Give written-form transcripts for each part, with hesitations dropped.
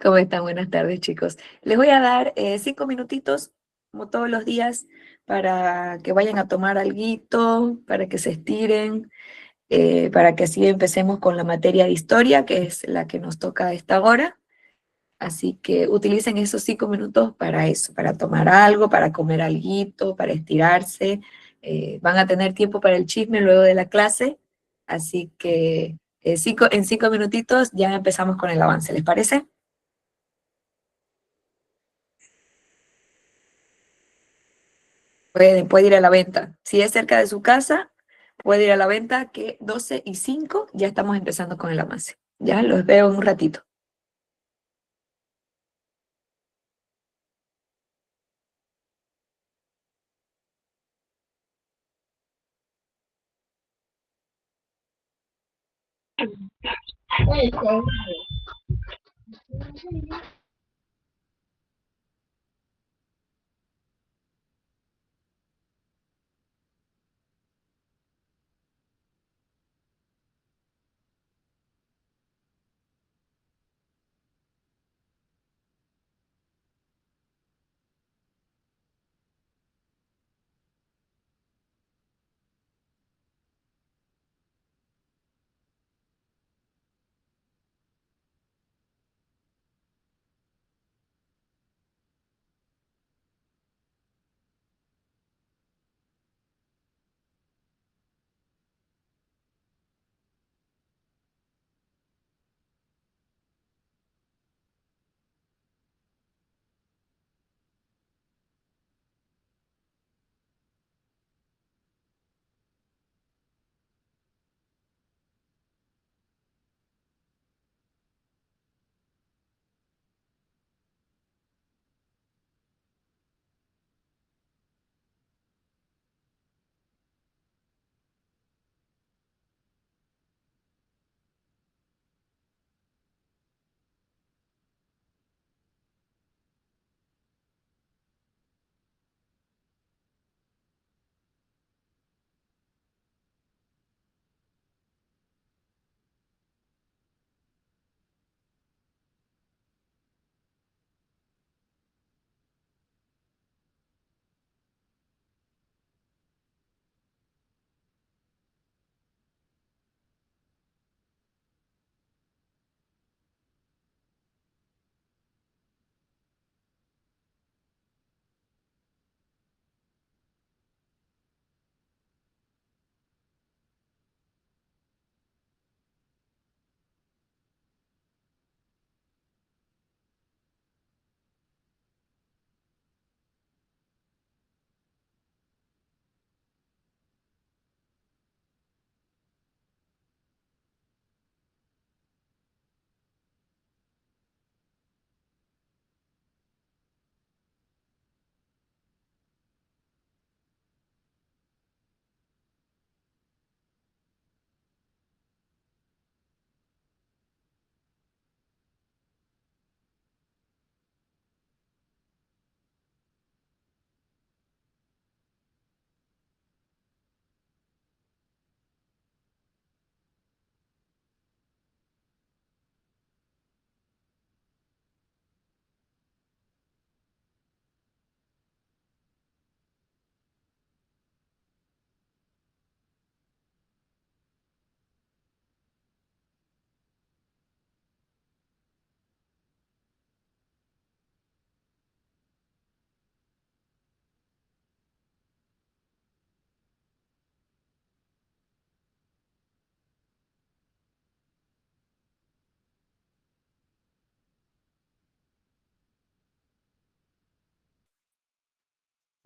¿Cómo están? Buenas tardes, chicos. Les voy a dar 5 minutitos, como todos los días, para que vayan a tomar alguito, para que se estiren, para que así empecemos con la materia de historia, que es la que nos toca a esta hora. Así que utilicen esos 5 minutos para eso, para tomar algo, para comer alguito, para estirarse. Van a tener tiempo para el chisme luego de la clase, así que en 5 minutitos ya empezamos con el avance, ¿les parece? Puede ir a la venta. Si es cerca de su casa, puede ir a la venta que 12:05 ya estamos empezando con el avance. Ya los veo en un ratito.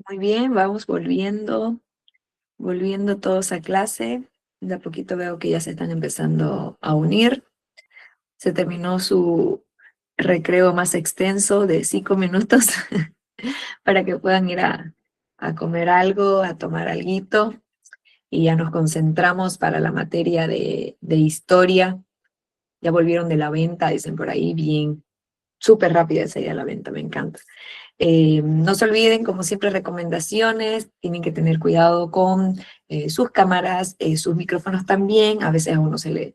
Muy bien, vamos volviendo todos a clase. De a poquito veo que ya se están empezando a unir. Se terminó su recreo más extenso de 5 minutos para que puedan ir a comer algo, a tomar alguito, y ya nos concentramos para la materia de historia. Ya volvieron de la venta, dicen por ahí, bien, súper rápida esa idea de la venta, me encanta. No se olviden, como siempre, recomendaciones, tienen que tener cuidado con sus cámaras, sus micrófonos también, a veces a uno se le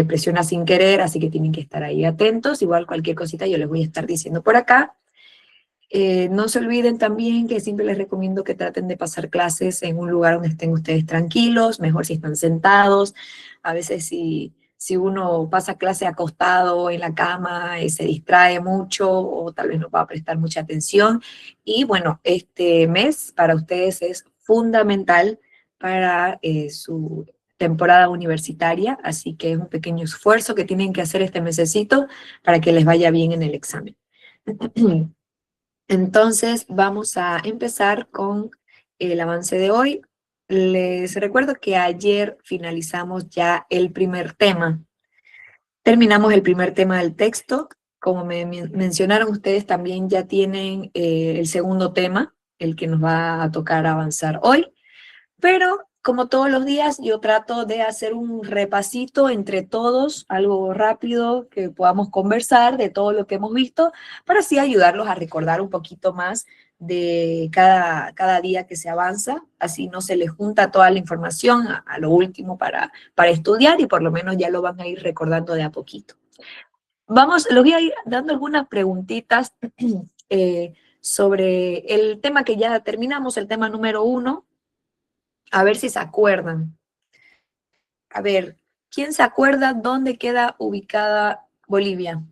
presiona sin querer, así que tienen que estar ahí atentos, igual cualquier cosita yo les voy a estar diciendo por acá. No se olviden también que siempre les recomiendo que traten de pasar clases en un lugar donde estén ustedes tranquilos, mejor si están sentados. A veces si uno pasa clase acostado en la cama, se distrae mucho o tal vez no va a prestar mucha atención. Y bueno, este mes para ustedes es fundamental para su temporada universitaria, así que es un pequeño esfuerzo que tienen que hacer este mesecito para que les vaya bien en el examen. Entonces, vamos a empezar con el avance de hoy. Les recuerdo que ayer finalizamos ya el primer tema. Terminamos el primer tema del texto. Como me mencionaron ustedes, también ya tienen el segundo tema, el que nos va a tocar avanzar hoy. Pero como todos los días, yo trato de hacer un repasito entre todos, algo rápido que podamos conversar de todo lo que hemos visto, para así ayudarlos a recordar un poquito más de cada día que se avanza, así no se les junta toda la información a lo último para estudiar y por lo menos ya lo van a ir recordando de a poquito. Vamos, les voy a ir dando algunas preguntitas sobre el tema que ya terminamos, el tema número 1, a ver si se acuerdan. A ver, ¿quién se acuerda dónde queda ubicada Bolivia?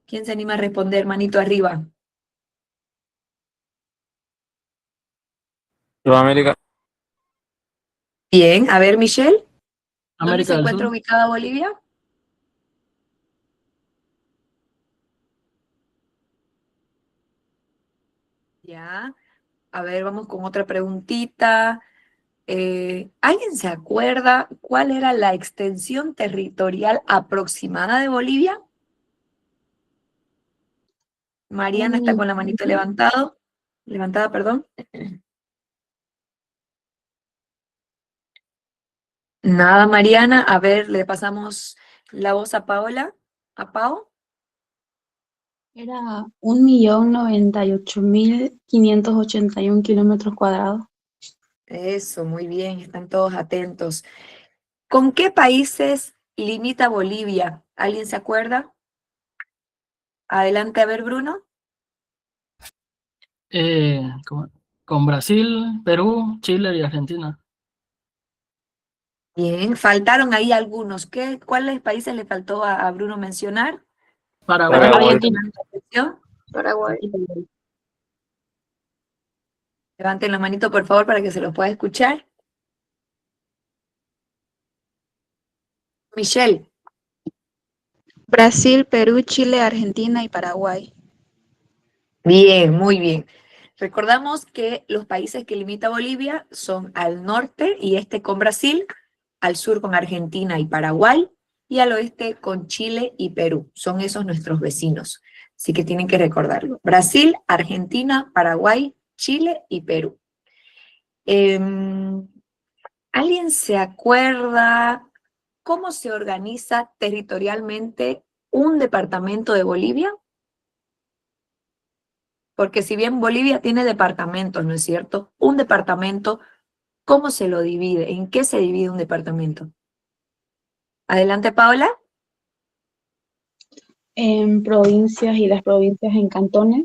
¿Quién se anima a responder? Manito arriba. Sudamérica, Bien, a ver, Michelle, ¿dónde se América del encuentra Sur. ubicada Bolivia? Ya, a ver, vamos con otra preguntita. ¿Alguien se acuerda cuál era la extensión territorial aproximada de Bolivia? Mariana está con la manito levantada, perdón. Nada, Mariana. A ver, le pasamos la voz a Paola. ¿A Pao? Era 1.098.581 kilómetros cuadrados. Eso, muy bien, están todos atentos. ¿Con qué países limita Bolivia? ¿Alguien se acuerda? Adelante, a ver, Bruno. Eh, con, con Brasil, Perú, Chile y Argentina. Bien, faltaron ahí algunos. ¿Cuáles países le faltó a Bruno mencionar? Paraguay. Paraguay. Atención. Paraguay. Levanten la manito, por favor, para que se los pueda escuchar. Michelle. Brasil, Perú, Chile, Argentina y Paraguay. Bien, muy bien. Recordamos que los países que limita Bolivia son al norte y este con Brasil, al sur con Argentina y Paraguay, y al oeste con Chile y Perú. Son esos nuestros vecinos. Así que tienen que recordarlo. Brasil, Argentina, Paraguay, Chile y Perú. ¿Alguien se acuerda cómo se organiza territorialmente un departamento de Bolivia? Porque si bien Bolivia tiene departamentos, ¿no es cierto? Un departamento, ¿cómo se lo divide? ¿En qué se divide un departamento? Adelante, Paola. En provincias y las provincias en cantones.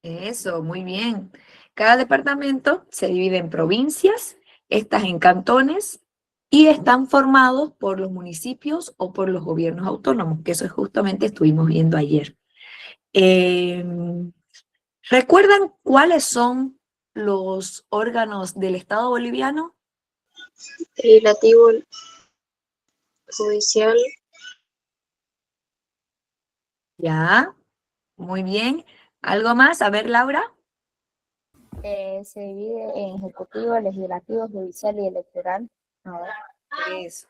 Eso, muy bien. Cada departamento se divide en provincias, estas en cantones, y están formados por los municipios o por los gobiernos autónomos, que eso es justamente estuvimos viendo ayer. ¿Recuerdan cuáles son los órganos del Estado boliviano? Legislativo, judicial, Ya, muy bien. ¿Algo más? A ver, Laura. Se divide en ejecutivo, legislativo, judicial y electoral. A ver. Eso.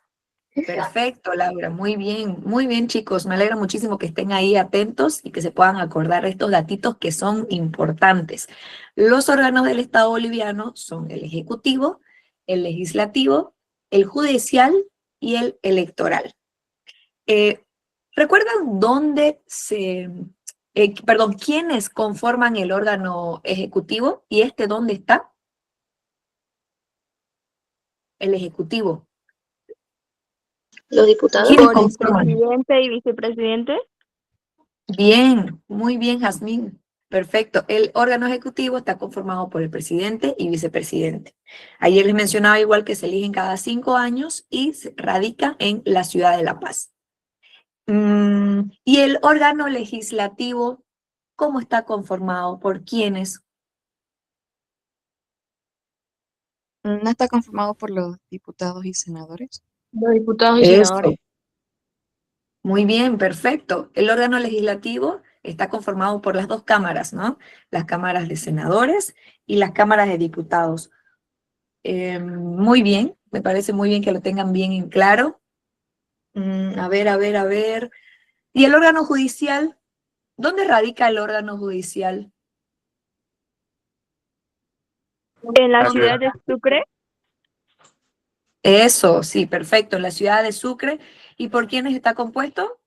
Perfecto, Laura. Muy bien, chicos. Me alegra muchísimo que estén ahí atentos y que se puedan acordar de estos datitos que son importantes. Los órganos del Estado boliviano son el ejecutivo, el legislativo, el judicial y el electoral. ¿Recuerdan dónde perdón, ¿quiénes conforman el órgano ejecutivo? ¿Y dónde está? El ejecutivo. Los diputados. ¿Quiénes Por el conforman? presidente y vicepresidente. Bien, muy bien, Jazmín. Perfecto. El órgano ejecutivo está conformado por el presidente y vicepresidente. Ayer les mencionaba igual que se eligen cada 5 años y radica en la ciudad de La Paz. Y el órgano legislativo, ¿cómo está conformado? ¿Por quiénes? ¿No está conformado por los diputados y senadores? Los diputados y Eso. senadores. Muy bien, perfecto. El órgano legislativo está conformado por las 2 cámaras, ¿no? Las cámaras de senadores y las cámaras de diputados. Muy bien, me parece muy bien que lo tengan bien en claro. A ver. ¿Y el órgano judicial? ¿Dónde radica el órgano judicial? En la ciudad de Sucre. Eso, sí, perfecto, en la ciudad de Sucre. ¿Y por quiénes está compuesto?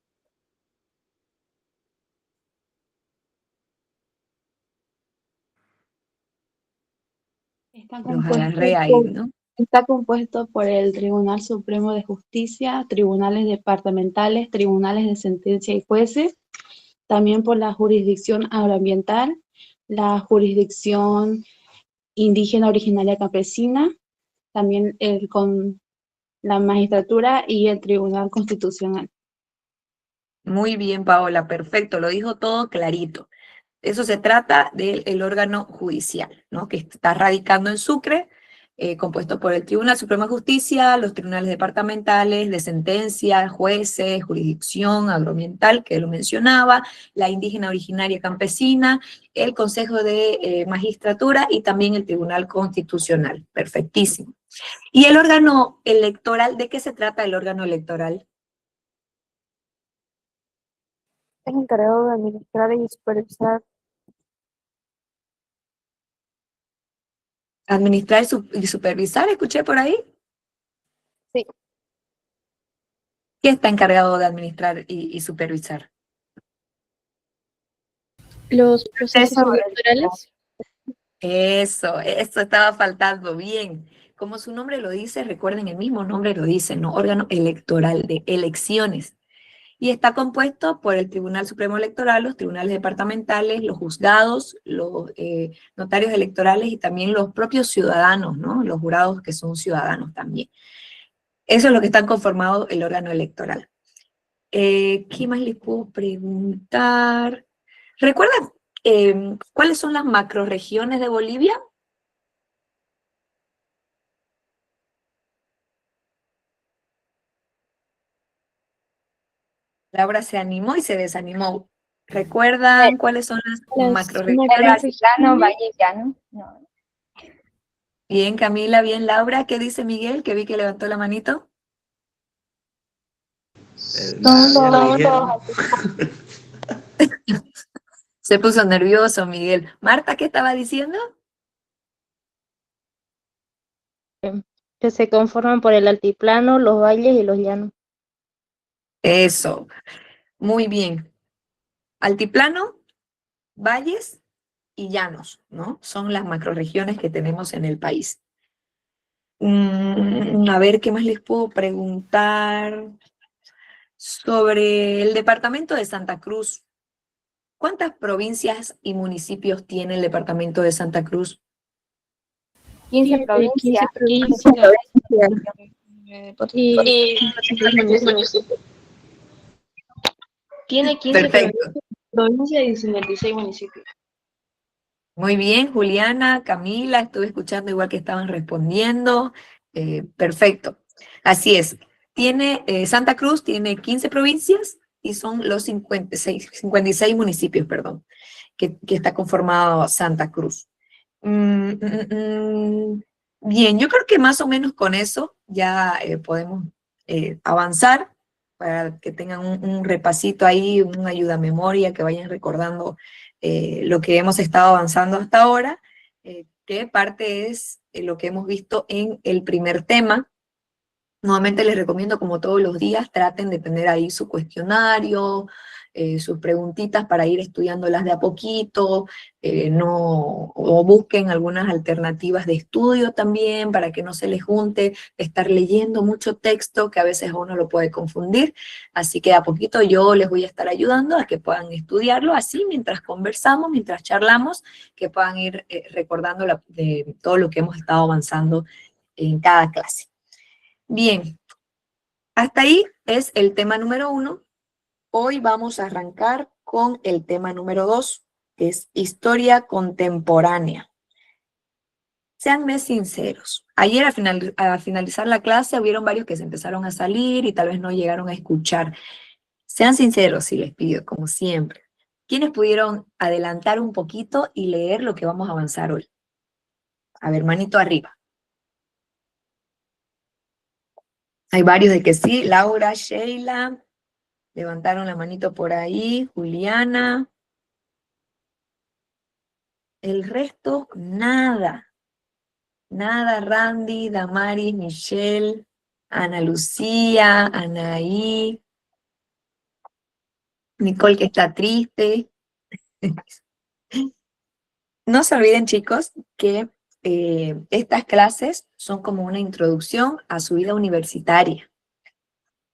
Está Los compuesto agarré ahí, ¿no? Está compuesto por el Tribunal Supremo de Justicia, tribunales departamentales, tribunales de sentencia y jueces, también por la jurisdicción agroambiental, la jurisdicción indígena originaria campesina, también con la magistratura y el Tribunal Constitucional. Muy bien, Paola, perfecto, lo dijo todo clarito. Eso se trata del órgano judicial, ¿no? Que está radicando en Sucre, compuesto por el Tribunal Supremo de Justicia, los tribunales departamentales de sentencia, jueces, jurisdicción agroambiental, que lo mencionaba, la indígena originaria campesina, el Consejo de Magistratura y también el Tribunal Constitucional. Perfectísimo. ¿Y el órgano electoral? ¿De qué se trata el órgano electoral? Es encargado de administrar y supervisar. ¿Administrar y supervisar? ¿Escuché por ahí? Sí. ¿Qué está encargado de administrar y supervisar? Los procesos Proceso electorales. Eso estaba faltando, bien. Como su nombre lo dice, recuerden, el mismo nombre lo dice, ¿no? Órgano electoral de elecciones. Y está compuesto por el Tribunal Supremo Electoral, los tribunales departamentales, los juzgados, los notarios electorales y también los propios ciudadanos, ¿no? Los jurados que son ciudadanos también. Eso es lo que está conformado el órgano electoral. ¿Qué más les puedo preguntar? ¿Recuerdan cuáles son las macrorregiones de Bolivia? Laura se animó y se desanimó. ¿Recuerdan cuáles son las macrorregiones? Altiplano, valle llano. No. Bien, Camila, bien, Laura. ¿Qué dice Miguel? Que vi que levantó la manito. Se puso nervioso, Miguel. Marta, ¿qué estaba diciendo? Que se conforman por el altiplano, los valles y los llanos. Eso, muy bien. Altiplano, valles y llanos, ¿no? Son las macrorregiones que tenemos en el país. A ver, ¿qué más les puedo preguntar? Sobre el departamento de Santa Cruz. ¿Cuántas provincias y municipios tiene el departamento de Santa Cruz? 15 15 provincias. provincias y Y 56 municipios. Tiene 15 Perfecto. provincias y 56 municipios. Muy bien, Juliana, Camila, estuve escuchando igual que estaban respondiendo. Perfecto. Así es. Santa Cruz tiene 15 provincias y son los 56 municipios, perdón, que está conformado Santa Cruz. Bien, yo creo que más o menos con eso ya podemos avanzar para que tengan un repasito ahí, una ayuda a memoria, que vayan recordando lo que hemos estado avanzando hasta ahora, que parte es lo que hemos visto en el primer tema. Nuevamente les recomiendo, como todos los días, traten de tener ahí su cuestionario, sus preguntitas para ir estudiándolas de a poquito, o busquen algunas alternativas de estudio también para que no se les junte estar leyendo mucho texto que a veces a uno lo puede confundir. Así que de a poquito yo les voy a estar ayudando a que puedan estudiarlo así mientras conversamos, mientras charlamos, que puedan ir recordando de todo lo que hemos estado avanzando en cada clase. Bien, hasta ahí es el tema número 1. Hoy vamos a arrancar con el tema número 2, que es historia contemporánea. Seanme sinceros. Ayer a finalizar la clase hubieron varios que se empezaron a salir y tal vez no llegaron a escuchar. Sean sinceros, si les pido, como siempre. ¿Quiénes pudieron adelantar un poquito y leer lo que vamos a avanzar hoy? A ver, manito arriba. Hay varios de que sí. Laura, Sheila, levantaron la manito por ahí. Juliana. El resto, nada. Nada, Randy, Damaris, Michelle, Ana Lucía, Anaí, Nicole que está triste. No se olviden, chicos, que estas clases son como una introducción a su vida universitaria.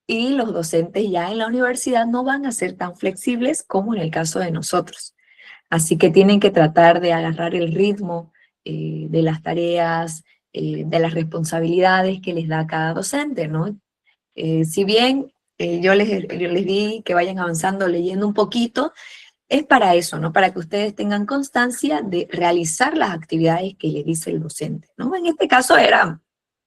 Y los docentes ya en la universidad no van a ser tan flexibles como en el caso de nosotros. Así que tienen que tratar de agarrar el ritmo de las tareas, de las responsabilidades que les da cada docente, ¿no? Si bien yo les di que vayan avanzando leyendo un poquito, es para eso, ¿no? Para que ustedes tengan constancia de realizar las actividades que les dice el docente, ¿no? En este caso era,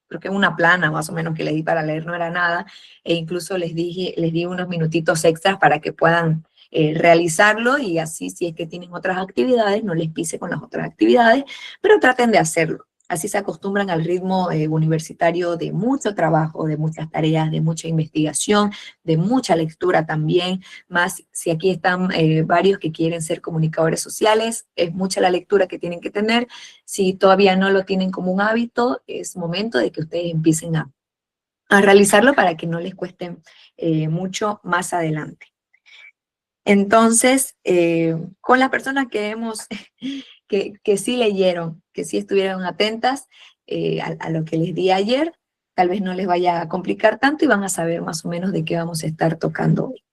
creo que una plana más o menos que les di para leer, no era nada, e incluso les di unos minutitos extras para que puedan realizarlo, y así si es que tienen otras actividades, no les pise con las otras actividades, pero traten de hacerlo. Así se acostumbran al ritmo universitario de mucho trabajo, de muchas tareas, de mucha investigación, de mucha lectura también, más si aquí están varios que quieren ser comunicadores sociales, es mucha la lectura que tienen que tener. Si todavía no lo tienen como un hábito, es momento de que ustedes empiecen a realizarlo para que no les cueste mucho más adelante. Entonces, con las personas que que sí leyeron, que sí estuvieron atentas a lo que les di ayer, tal vez no les vaya a complicar tanto y van a saber más o menos de qué vamos a estar tocando hoy.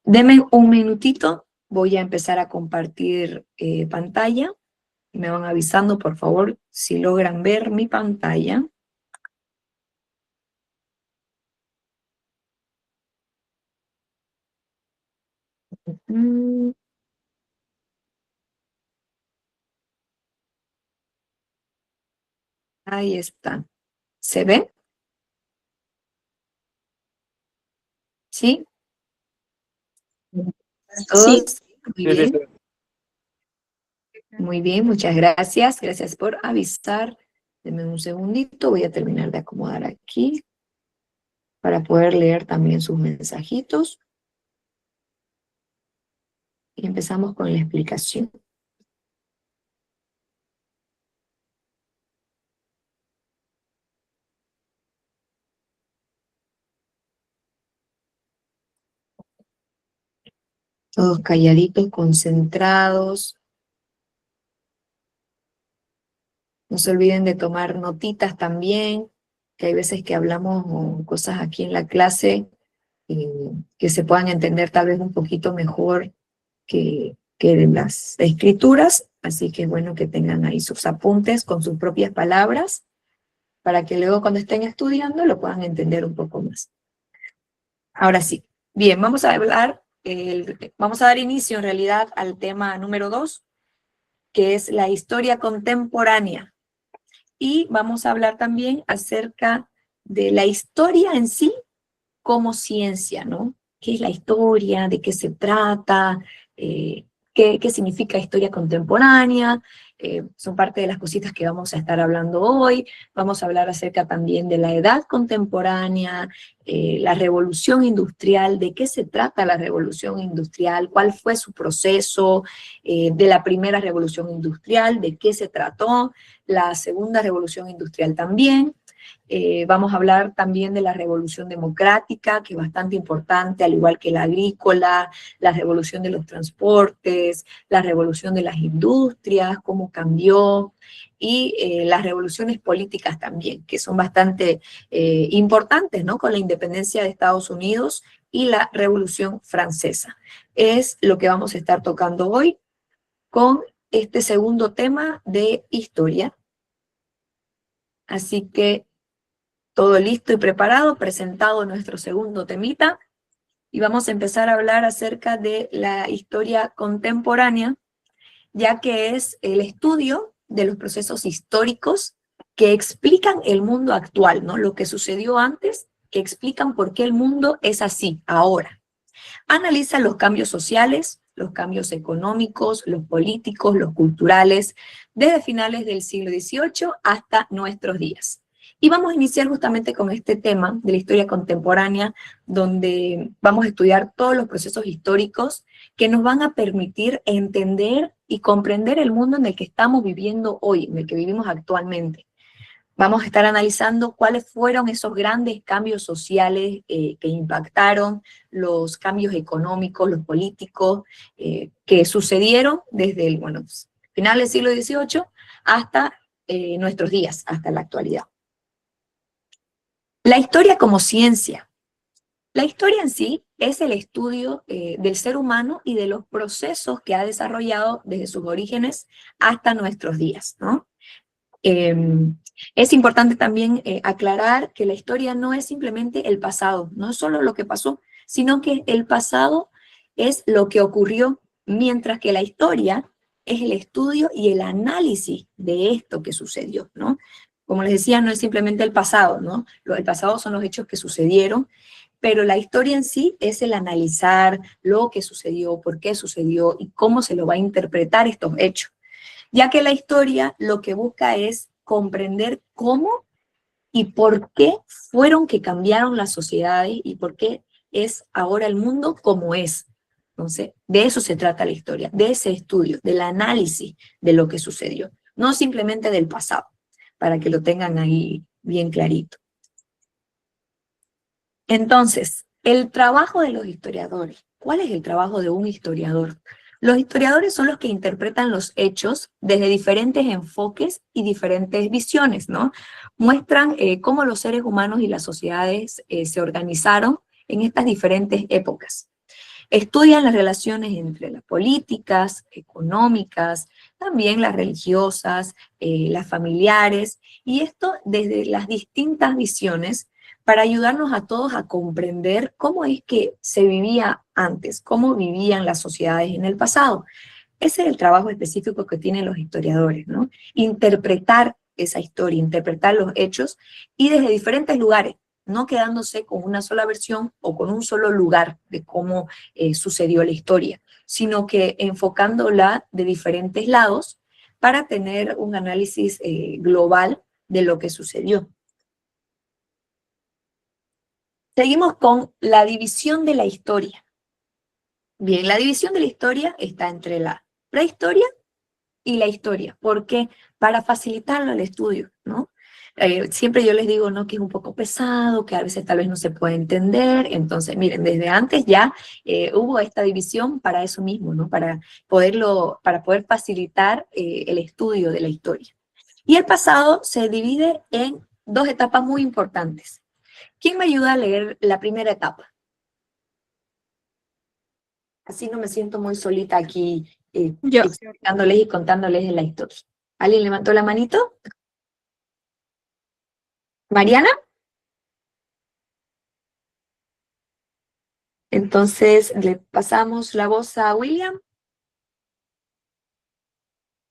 Denme un minutito, voy a empezar a compartir pantalla. Me van avisando, por favor, si logran ver mi pantalla. Ahí está. ¿Se ve? ¿Sí? Sí. ¿Todos? Muy bien. Muy bien, muchas gracias. Gracias por avisar. Denme un segundito, voy a terminar de acomodar aquí para poder leer también sus mensajitos. Y empezamos con la explicación. Todos calladitos, concentrados. No se olviden de tomar notitas también, que hay veces que hablamos cosas aquí en la clase que se puedan entender tal vez un poquito mejor que en las escrituras, así que es bueno que tengan ahí sus apuntes con sus propias palabras, para que luego cuando estén estudiando lo puedan entender un poco más. Ahora sí, bien, vamos a dar inicio en realidad al tema número 2, que es la historia contemporánea. Y vamos a hablar también acerca de la historia en sí como ciencia, ¿no? ¿Qué es la historia? ¿De qué se trata? ¿Qué significa historia contemporánea? Son parte de las cositas que vamos a estar hablando hoy. Vamos a hablar acerca también de la edad contemporánea, la revolución industrial, de qué se trata la revolución industrial, cuál fue su proceso, de la primera revolución industrial, de qué se trató, la segunda revolución industrial también. Vamos a hablar también de la revolución democrática, que es bastante importante, al igual que la agrícola, la revolución de los transportes, la revolución de las industrias, cómo cambió, y las revoluciones políticas también, que son bastante importantes, ¿no? Con la independencia de Estados Unidos y la Revolución Francesa. Es lo que vamos a estar tocando hoy con este segundo tema de historia. Así que todo listo y preparado, presentado nuestro segundo temita, y vamos a empezar a hablar acerca de la historia contemporánea, ya que es el estudio de los procesos históricos que explican el mundo actual, ¿no? Lo que sucedió antes, que explican por qué el mundo es así ahora. Analiza los cambios sociales, los cambios económicos, los políticos, los culturales, desde finales del siglo XVIII hasta nuestros días. Y vamos a iniciar justamente con este tema de la historia contemporánea, donde vamos a estudiar todos los procesos históricos que nos van a permitir entender y comprender el mundo en el que estamos viviendo hoy, en el que vivimos actualmente. Vamos a estar analizando cuáles fueron esos grandes cambios sociales que impactaron, los cambios económicos, los políticos, que sucedieron desde el final del siglo XVIII hasta nuestros días, hasta la actualidad. La historia como ciencia. La historia en sí es el estudio del ser humano y de los procesos que ha desarrollado desde sus orígenes hasta nuestros días, ¿no? Es importante también aclarar que la historia no es simplemente el pasado, no es solo lo que pasó, sino que el pasado es lo que ocurrió, mientras que la historia es el estudio y el análisis de esto que sucedió, ¿no? Como les decía, no es simplemente el pasado, ¿no? El pasado son los hechos que sucedieron, pero la historia en sí es el analizar lo que sucedió, por qué sucedió y cómo se lo va a interpretar estos hechos. Ya que la historia lo que busca es comprender cómo y por qué fueron que cambiaron las sociedades y por qué es ahora el mundo como es. Entonces, de eso se trata la historia, de ese estudio, del análisis de lo que sucedió, no simplemente del pasado, para que lo tengan ahí bien clarito. Entonces, el trabajo de los historiadores. ¿Cuál es el trabajo de un historiador? Los historiadores son los que interpretan los hechos desde diferentes enfoques y diferentes visiones, ¿no? Muestran cómo los seres humanos y las sociedades se organizaron en estas diferentes épocas. Estudian las relaciones entre las políticas, económicas, también las religiosas, las familiares, y esto desde las distintas visiones para ayudarnos a todos a comprender cómo es que se vivía antes, cómo vivían las sociedades en el pasado. Ese es el trabajo específico que tienen los historiadores, ¿no? Interpretar esa historia, interpretar los hechos y desde diferentes lugares, no quedándose con una sola versión o con un solo lugar de cómo sucedió la historia, sino que enfocándola de diferentes lados para tener un análisis global de lo que sucedió. Seguimos con la división de la historia. Bien, la división de la historia está entre la prehistoria y la historia. ¿Por qué? Para facilitarlo al estudio, ¿no? Siempre yo les digo, ¿no?, que es un poco pesado, que a veces tal vez no se puede entender. Entonces, miren, desde antes ya hubo esta división para eso mismo, ¿no? Para poder facilitar el estudio de la historia. Y el pasado se divide en dos etapas muy importantes. ¿Quién me ayuda a leer la primera etapa? Así no me siento muy solita aquí Yo. explicándoles y contándoles de la historia. ¿Alguien levantó la manito? ¿Mariana? Entonces le pasamos la voz a William,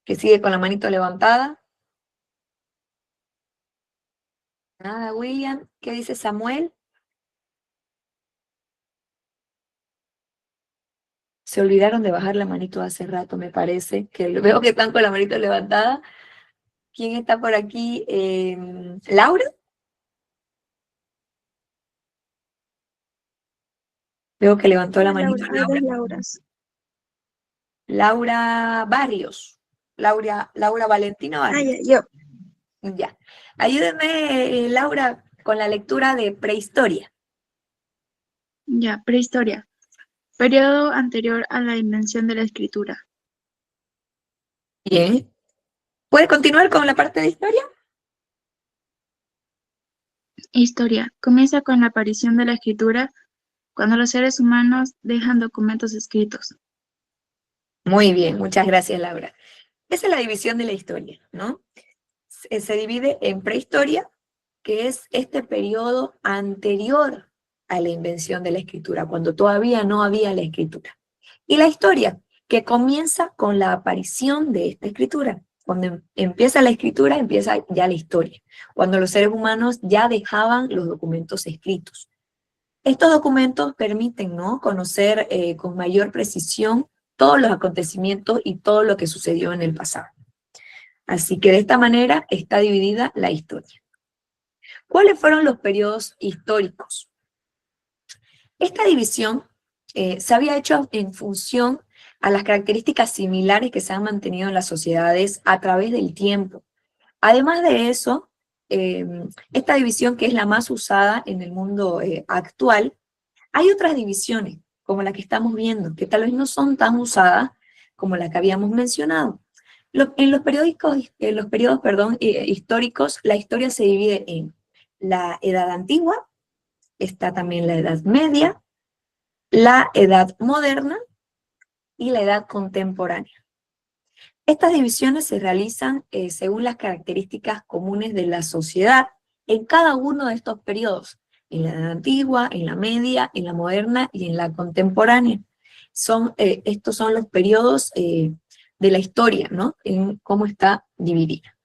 que sigue con la manito levantada. Nada, William. ¿Qué dice Samuel? Se olvidaron de bajar la manito hace rato, me parece, que veo que están con la manito levantada. ¿Quién está por aquí? ¿Laura? Veo que levantó la manito Laura. Laura Barrios. Laura Valentina Barrios. yo. Ya. Ayúdeme, Laura, con la lectura de prehistoria. Ya, prehistoria. Periodo anterior a la invención de la escritura. Bien. ¿Puede continuar con la parte de historia? Historia. Comienza con la aparición de la escritura cuando los seres humanos dejan documentos escritos. Muy bien, muchas gracias, Laura. Esa es la división de la historia, ¿no? Se divide en prehistoria, que es este periodo anterior a la invención de la escritura, cuando todavía no había la escritura. Y la historia, que comienza con la aparición de esta escritura. Cuando empieza la escritura, empieza ya la historia. Cuando los seres humanos ya dejaban los documentos escritos. Estos documentos permiten, ¿no?, conocer con mayor precisión todos los acontecimientos y todo lo que sucedió en el pasado. Así que de esta manera está dividida la historia. ¿Cuáles fueron los periodos históricos? Esta división se había hecho en función a las características similares que se han mantenido en las sociedades a través del tiempo. Además de eso, esta división, que es la más usada en el mundo actual, hay otras divisiones, como la que estamos viendo, que tal vez no son tan usadas como la que habíamos mencionado. En los periodos históricos, la historia se divide en la Edad Antigua, está también la Edad Media, la Edad Moderna y la Edad Contemporánea. Estas divisiones se realizan según las características comunes de la sociedad en cada uno de estos periodos, en la Edad Antigua, en la Media, en la Moderna y en la Contemporánea. Estos son los periodos de la historia, ¿no?, en cómo está dividida.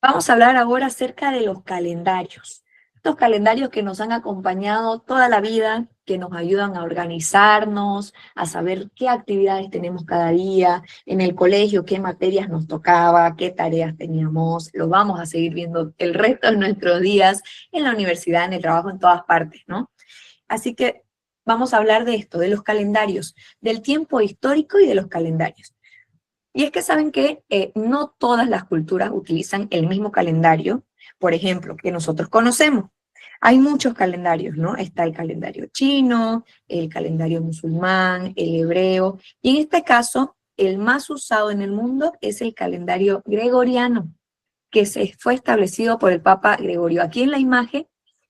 Vamos a hablar ahora acerca de los calendarios. Estos calendarios que nos han acompañado toda la vida, que nos ayudan a organizarnos, a saber qué actividades tenemos cada día, en el colegio, qué materias nos tocaba, qué tareas teníamos, lo vamos a seguir viendo el resto de nuestros días, en la universidad, en el trabajo, en todas partes, ¿no? Así que vamos a hablar de esto, de los calendarios, del tiempo histórico y de los calendarios. Y es que saben que no todas las culturas utilizan el mismo calendario, por ejemplo, que nosotros conocemos. Hay muchos calendarios, ¿no? Está el calendario chino, el calendario musulmán, el hebreo, y en este caso, el más usado en el mundo es el calendario gregoriano, que fue establecido por el Papa Gregorio. Aquí en la imagen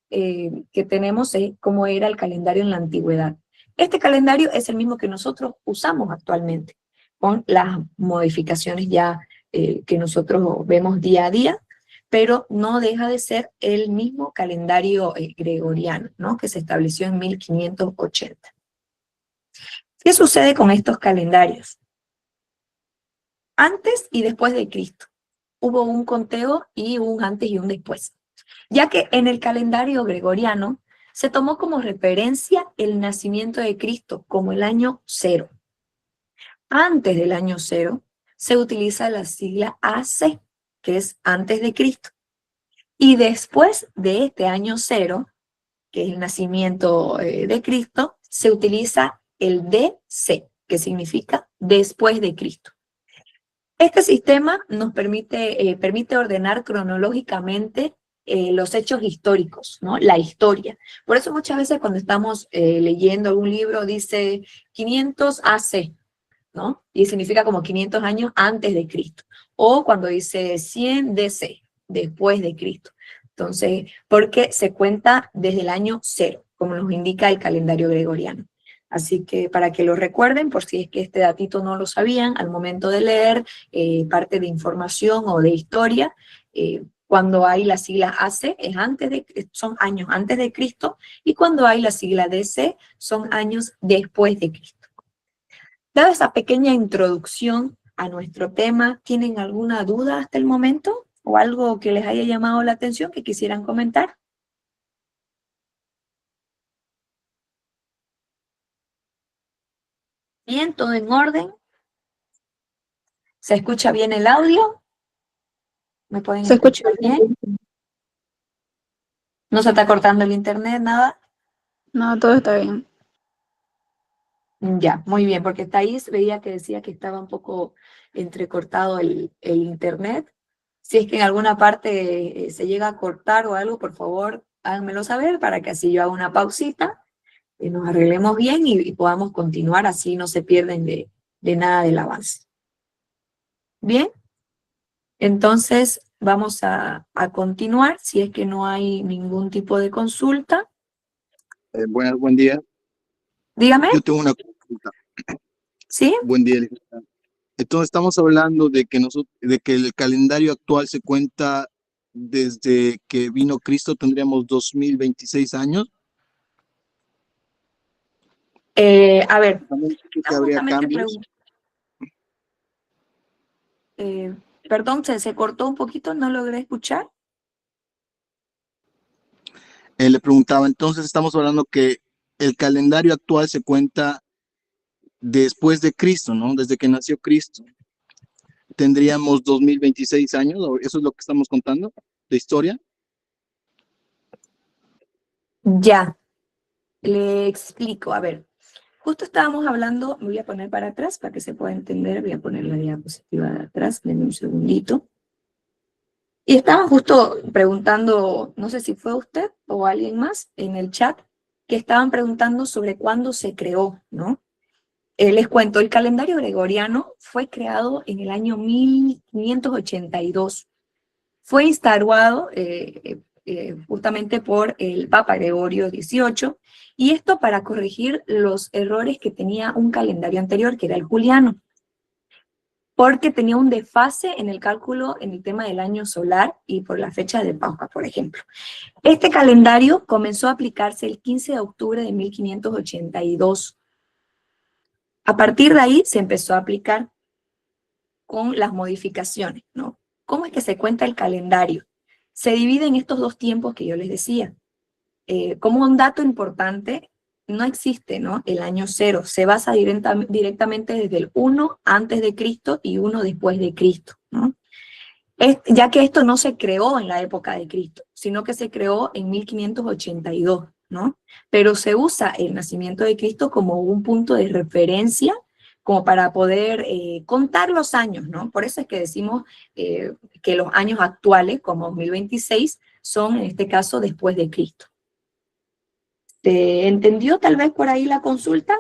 que tenemos es cómo era el calendario en la antigüedad. Este calendario es el mismo que nosotros usamos actualmente, con las modificaciones ya que nosotros vemos día a día, pero no deja de ser el mismo calendario gregoriano, ¿no?, que se estableció en 1580. ¿Qué sucede con estos calendarios? Antes y después de Cristo hubo un conteo y un antes y un después, ya que en el calendario gregoriano se tomó como referencia el nacimiento de Cristo como el año 0. Antes del año 0 se utiliza la sigla AC, que es antes de Cristo. Y después de este año 0, que es el nacimiento de Cristo, se utiliza el DC, que significa después de Cristo. Este sistema nos permite ordenar cronológicamente los hechos históricos, ¿no?, la historia. Por eso muchas veces cuando estamos leyendo algún libro dice 500 AC, ¿no? Y significa como 500 años antes de Cristo. O cuando dice 100 DC, después de Cristo. Entonces, porque se cuenta desde el año 0, como nos indica el calendario gregoriano. Así que para que lo recuerden, por si es que este datito no lo sabían, al momento de leer parte de información o de historia, cuando hay la sigla AC son años antes de Cristo, y cuando hay la sigla DC son años después de Cristo. Dada esa pequeña introducción a nuestro tema, ¿tienen alguna duda hasta el momento? ¿O algo que les haya llamado la atención que quisieran comentar? Bien, todo en orden. ¿Se escucha bien el audio? ¿Me pueden Se escucha escuchar bien? ¿No se está cortando el internet, nada? No, todo está bien. Ya, muy bien, porque hasta ahí veía que decía que estaba un poco entrecortado el internet. Si es que en alguna parte se llega a cortar o algo, por favor, háganmelo saber para que así yo haga una pausita y nos arreglemos bien y podamos continuar, así no se pierden de nada del avance. Bien, entonces vamos a continuar, si es que no hay ningún tipo de consulta. Buen día. Dígame, Yo tengo una consulta. ¿sí? Buen día, licenciada. Entonces estamos hablando de que el calendario actual se cuenta desde que vino Cristo, tendríamos 2026 años. A ver, También dice que estamos habría justamente cambios. perdón, se cortó un poquito, no logré escuchar. Le preguntaba, entonces estamos hablando que el calendario actual se cuenta después de Cristo, ¿no? Desde que nació Cristo. Tendríamos 2026 años, ¿o eso es lo que estamos contando de historia? Ya, le explico. A ver, justo estábamos hablando, me voy a poner para atrás para que se pueda entender, voy a poner la diapositiva de atrás, denme un segundito. Y estaban justo preguntando, no sé si fue usted o alguien más en el chat, que estaban preguntando sobre cuándo se creó, ¿no? Les cuento, el calendario gregoriano fue creado en el año 1582. Fue instaurado justamente por el Papa Gregorio XVIII, y esto para corregir los errores que tenía un calendario anterior, que era el juliano, porque tenía un desfase en el cálculo en el tema del año solar y por la fecha de Pascua, por ejemplo. Este calendario comenzó a aplicarse el 15 de octubre de 1582. A partir de ahí se empezó a aplicar con las modificaciones, ¿no? ¿Cómo es que se cuenta el calendario? Se divide en estos dos tiempos que yo les decía. Como un dato importante, no existe, ¿no?, el año cero. Se basa directamente desde el 1 antes de Cristo y 1 después de Cristo, ¿no? Ya que esto no se creó en la época de Cristo, sino que se creó en 1582, ¿no? Pero se usa el nacimiento de Cristo como un punto de referencia, como para poder contar los años, ¿no? Por eso es que decimos que los años actuales, como 2026, son en este caso después de Cristo. ¿Se entendió tal vez por ahí la consulta?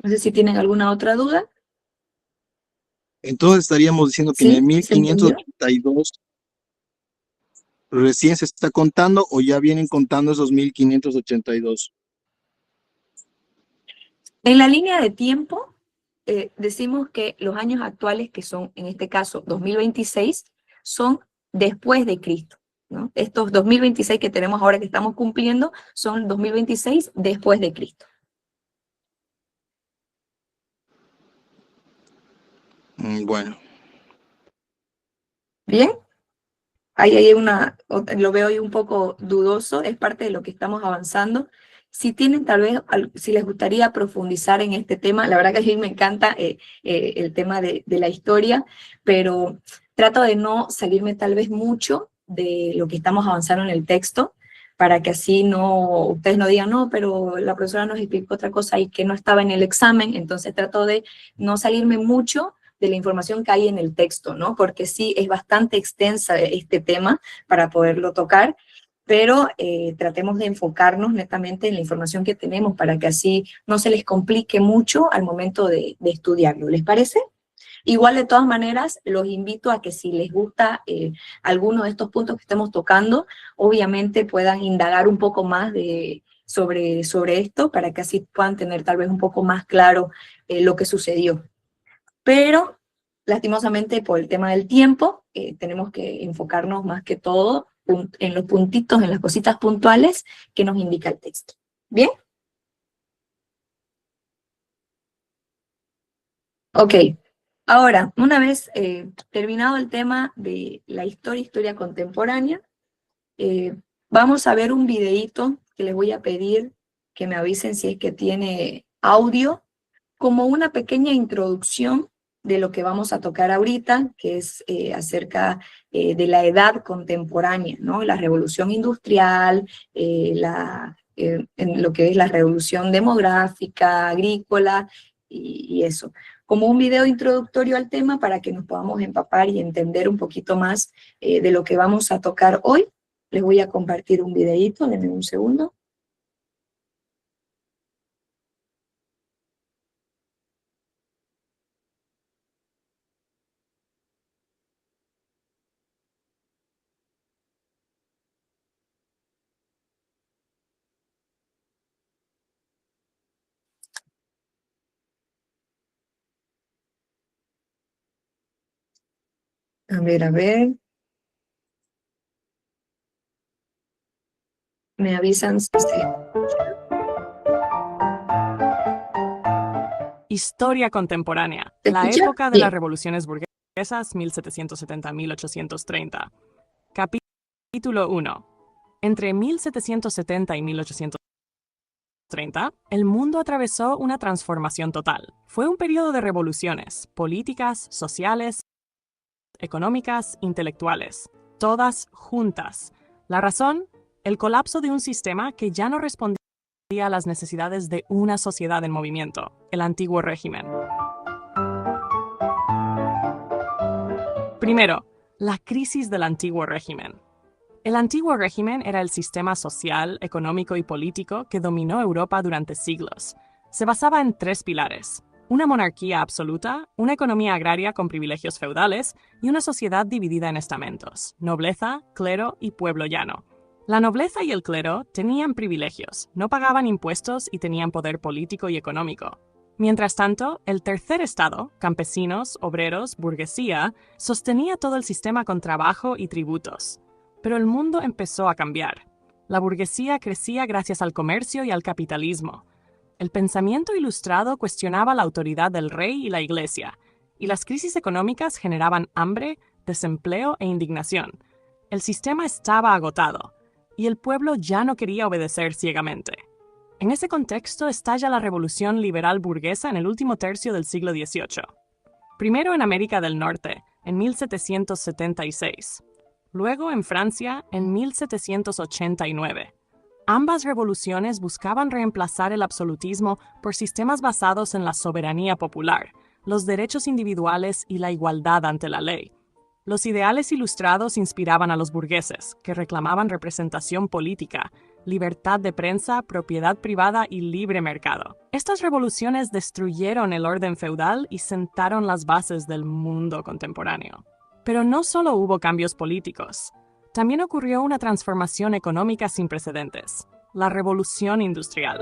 No sé si tienen alguna otra duda. Entonces estaríamos diciendo que en el ¿Sí? ¿Se entendió? 1582 recién se está contando, o ya vienen contando esos 1582. En la línea de tiempo, decimos que los años actuales, que son en este caso 2026, son después de Cristo, ¿no? Estos 2026 que tenemos ahora que estamos cumpliendo son 2026 después de Cristo. Bueno. ¿Bien? Ahí hay lo veo ahí un poco dudoso, es parte de lo que estamos avanzando. Si tienen tal vez, si les gustaría profundizar en este tema, la verdad que a mí me encanta el tema de la historia, pero trato de no salirme tal vez mucho de lo que estamos avanzando en el texto, para que así ustedes no digan, no, pero la profesora nos explicó otra cosa y que no estaba en el examen. Entonces trato de no salirme mucho de la información que hay en el texto, ¿no? Porque sí es bastante extensa este tema para poderlo tocar, pero tratemos de enfocarnos netamente en la información que tenemos para que así no se les complique mucho al momento de estudiarlo. ¿Les parece? Igual, de todas maneras, los invito a que si les gusta alguno de estos puntos que estemos tocando, obviamente puedan indagar un poco más sobre esto, para que así puedan tener tal vez un poco más claro lo que sucedió. Pero, lastimosamente, por el tema del tiempo, tenemos que enfocarnos más que todo en los puntitos, en las cositas puntuales que nos indica el texto. ¿Bien? Ok. Ahora, una vez terminado el tema de la historia contemporánea, vamos a ver un videíto que les voy a pedir que me avisen si es que tiene audio, como una pequeña introducción de lo que vamos a tocar ahorita, que es acerca de la edad contemporánea, ¿no? La revolución industrial, en lo que es la revolución demográfica, agrícola y eso. Como un video introductorio al tema para que nos podamos empapar y entender un poquito más de lo que vamos a tocar hoy. Les voy a compartir un videíto, denme un segundo. A ver. Me avisan si Historia contemporánea. ¿Se La escucha? época de las Bien. revoluciones burguesas 1770-1830. Capítulo 1. Entre 1770 y 1830, el mundo atravesó una transformación total. Fue un periodo de revoluciones políticas, sociales, económicas, intelectuales, todas juntas. La razón, el colapso de un sistema que ya no respondía a las necesidades de una sociedad en movimiento, el antiguo régimen. Primero, la crisis del antiguo régimen. El antiguo régimen era el sistema social, económico y político que dominó Europa durante siglos. Se basaba en 3 pilares: una monarquía absoluta, una economía agraria con privilegios feudales y una sociedad dividida en estamentos: nobleza, clero y pueblo llano. La nobleza y el clero tenían privilegios, no pagaban impuestos y tenían poder político y económico. Mientras tanto, el tercer estado, campesinos, obreros, burguesía, sostenía todo el sistema con trabajo y tributos. Pero el mundo empezó a cambiar. La burguesía crecía gracias al comercio y al capitalismo. El pensamiento ilustrado cuestionaba la autoridad del rey y la iglesia, y las crisis económicas generaban hambre, desempleo e indignación. El sistema estaba agotado, y el pueblo ya no quería obedecer ciegamente. En ese contexto estalla la revolución liberal burguesa en el último tercio del siglo XVIII. Primero en América del Norte, en 1776. Luego en Francia, en 1789. Ambas revoluciones buscaban reemplazar el absolutismo por sistemas basados en la soberanía popular, los derechos individuales y la igualdad ante la ley. Los ideales ilustrados inspiraban a los burgueses, que reclamaban representación política, libertad de prensa, propiedad privada y libre mercado. Estas revoluciones destruyeron el orden feudal y sentaron las bases del mundo contemporáneo. Pero no solo hubo cambios políticos, también ocurrió una transformación económica sin precedentes: la revolución industrial.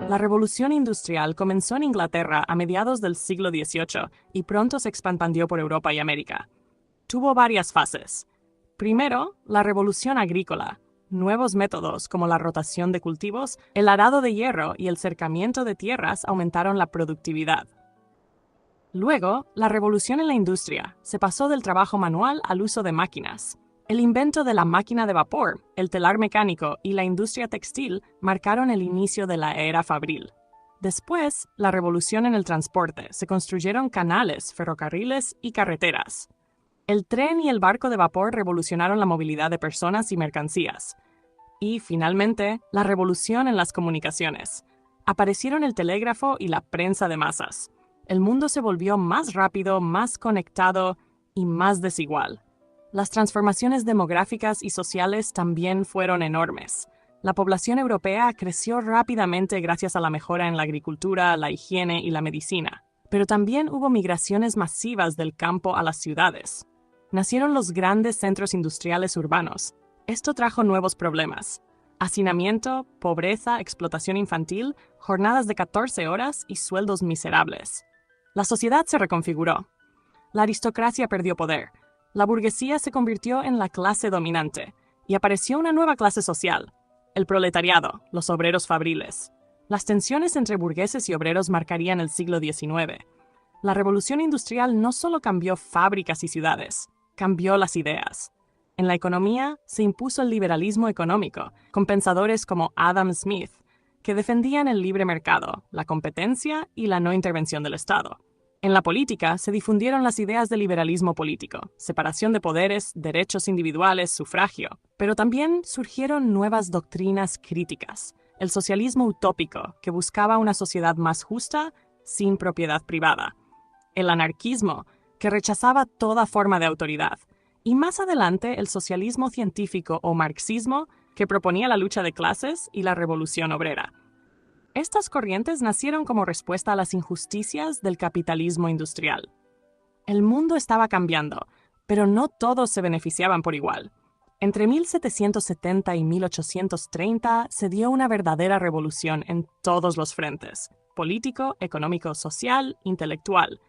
La revolución industrial comenzó en Inglaterra a mediados del siglo XVIII y pronto se expandió por Europa y América. Tuvo varias fases. Primero, la revolución agrícola. Nuevos métodos como la rotación de cultivos, el arado de hierro y el cercamiento de tierras aumentaron la productividad. Luego, la revolución en la industria. Se pasó del trabajo manual al uso de máquinas. El invento de la máquina de vapor, el telar mecánico y la industria textil marcaron el inicio de la era fabril. Después, la revolución en el transporte. Se construyeron canales, ferrocarriles y carreteras. El tren y el barco de vapor revolucionaron la movilidad de personas y mercancías. Y, finalmente, la revolución en las comunicaciones. Aparecieron el telégrafo y la prensa de masas. El mundo se volvió más rápido, más conectado y más desigual. Las transformaciones demográficas y sociales también fueron enormes. La población europea creció rápidamente gracias a la mejora en la agricultura, la higiene y la medicina. Pero también hubo migraciones masivas del campo a las ciudades. Nacieron los grandes centros industriales urbanos. Esto trajo nuevos problemas: hacinamiento, pobreza, explotación infantil, jornadas de 14 horas y sueldos miserables. La sociedad se reconfiguró. La aristocracia perdió poder. La burguesía se convirtió en la clase dominante y apareció una nueva clase social: el proletariado, los obreros fabriles. Las tensiones entre burgueses y obreros marcarían el siglo XIX. La revolución industrial no solo cambió fábricas y ciudades, cambió las ideas. En la economía se impuso el liberalismo económico, con pensadores como Adam Smith, que defendían el libre mercado, la competencia y la no intervención del Estado. En la política se difundieron las ideas del liberalismo político, separación de poderes, derechos individuales, sufragio, pero también surgieron nuevas doctrinas críticas. El socialismo utópico, que buscaba una sociedad más justa, sin propiedad privada. El anarquismo, que rechazaba toda forma de autoridad. Y más adelante el socialismo científico o marxismo, que proponía la lucha de clases y la revolución obrera. Estas corrientes nacieron como respuesta a las injusticias del capitalismo industrial. El mundo estaba cambiando, pero no todos se beneficiaban por igual. Entre 1770 y 1830 se dio una verdadera revolución en todos los frentes: político, económico, social, intelectual.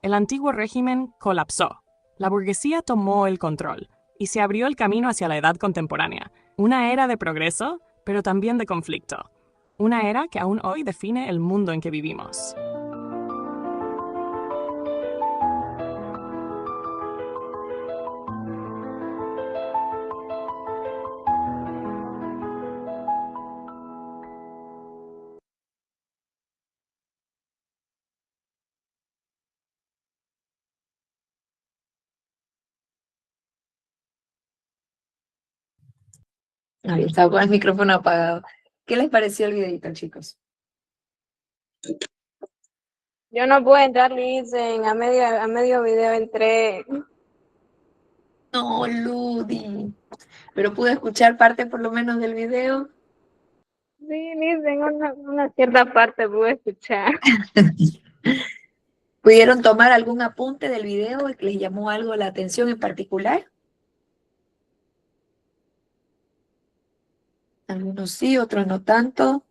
El antiguo régimen colapsó. La burguesía tomó el control y se abrió el camino hacia la edad contemporánea, una era de progreso, pero también de conflicto. Una era que aún hoy define el mundo en que vivimos. Ahí estaba con el micrófono apagado. ¿Qué les pareció el videito, chicos? Yo no puedo entrar, Listen, a medio video entré. No, Ludi. Pero pude escuchar parte por lo menos del video. Sí, Listen, una cierta parte pude escuchar. ¿Pudieron tomar algún apunte del video que les llamó algo la atención en particular? Algunos sí, otros no tanto.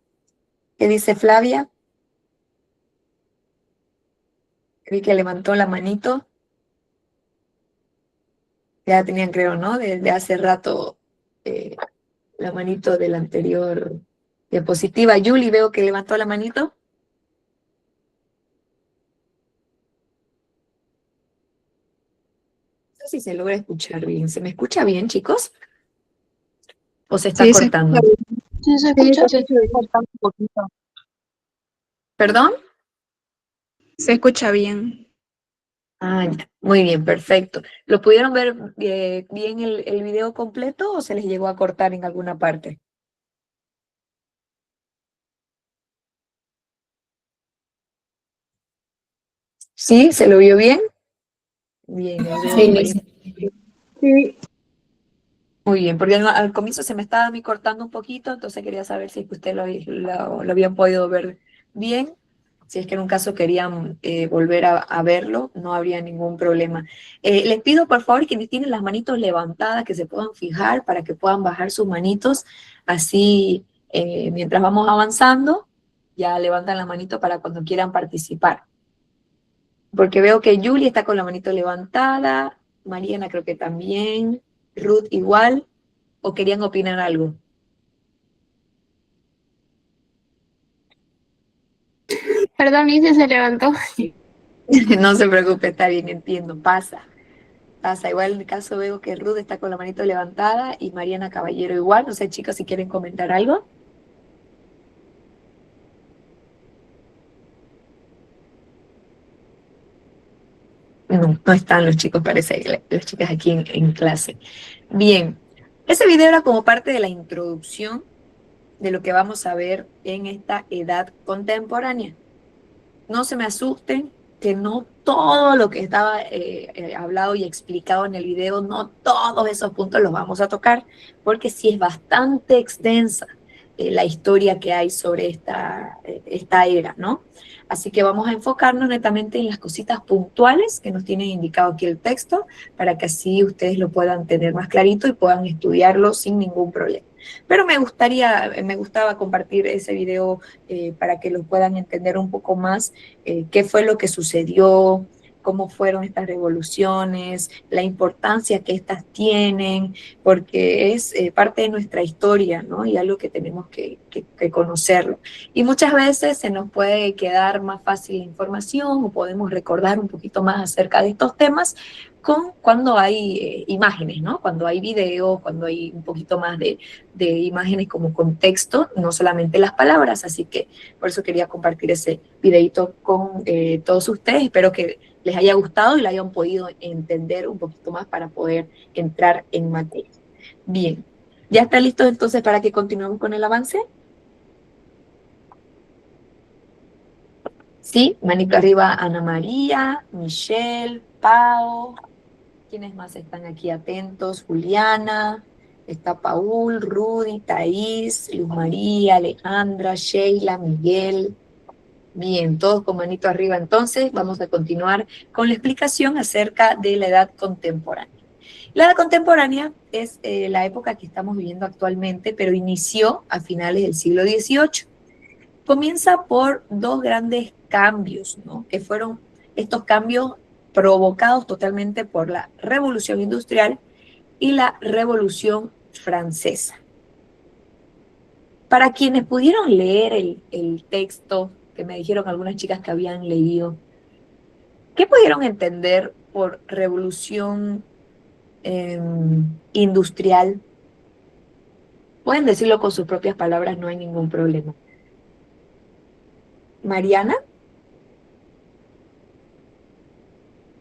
¿Qué dice Flavia? Vi que levantó la manito. Ya tenían, creo, ¿no? Desde hace rato la manito de la anterior diapositiva. Yuli, veo que levantó la manito. No sé si se logra escuchar bien. ¿Se me escucha bien, chicos? ¿O se está Sí, cortando? Sí, se escucha. Sí, cortando un poquito. ¿Perdón? Se escucha bien. Ah, ya. Muy bien, perfecto. ¿Lo pudieron ver bien el video completo o se les llegó a cortar en alguna parte? ¿Sí? ¿Se lo vio bien? Bien, el video Sí. muy bien, porque al comienzo se me estaba a mí cortando un poquito, entonces quería saber si es que ustedes lo habían podido ver bien. Si es que en un caso querían volver a verlo, no habría ningún problema. Les pido por favor quienes tienen las manitos levantadas que se puedan fijar para que puedan bajar sus manitos. Así, mientras vamos avanzando, ya levantan la manito para cuando quieran participar. Porque veo que Julie está con la manito levantada, Mariana creo que también, Ruth igual, o querían opinar algo. Perdón, Lice se levantó. No se preocupe, está bien, entiendo, pasa. Igual en el caso veo que Ruth está con la manito levantada y Mariana Caballero igual. No sé, chicos, si quieren comentar algo. No están los chicos, parece, las chicas aquí en clase. Bien, ese video era como parte de la introducción de lo que vamos a ver en esta edad contemporánea. No se me asusten, que no todo lo que estaba hablado y explicado en el video, no todos esos puntos los vamos a tocar, porque sí es bastante extensa la historia que hay sobre esta era, ¿no? Así que vamos a enfocarnos netamente en las cositas puntuales que nos tiene indicado aquí el texto, para que así ustedes lo puedan tener más clarito y puedan estudiarlo sin ningún problema. Pero me gustaba compartir ese video para que lo puedan entender un poco más, qué fue lo que sucedió, cómo fueron estas revoluciones, la importancia que estas tienen, porque es parte de nuestra historia, ¿no? Y algo que tenemos que conocerlo. Y muchas veces se nos puede quedar más fácil la información o podemos recordar un poquito más acerca de estos temas cuando hay imágenes, ¿no? Cuando hay videos, cuando hay un poquito más de imágenes como contexto, no solamente las palabras, así que por eso quería compartir ese videito con todos ustedes. Espero que les haya gustado y lo hayan podido entender un poquito más para poder entrar en materia. Bien, ¿ya está listo entonces para que continuemos con el avance? Sí, manito arriba Ana María, Michelle, Pau. ¿Quiénes más están aquí atentos? Juliana, está Paul, Rudy, Thaís, Luz María, Alejandra, Sheila, Miguel. Bien, todos con manito arriba. Entonces vamos a continuar con la explicación acerca de la edad contemporánea. La edad contemporánea es la época que estamos viviendo actualmente, pero inició a finales del siglo XVIII. Comienza por dos grandes cambios, ¿no? Que fueron estos cambios provocados totalmente por la Revolución Industrial y la Revolución Francesa. Para quienes pudieron leer el texto, que me dijeron algunas chicas que habían leído, ¿qué pudieron entender por revolución industrial? Pueden decirlo con sus propias palabras, no hay ningún problema. Mariana.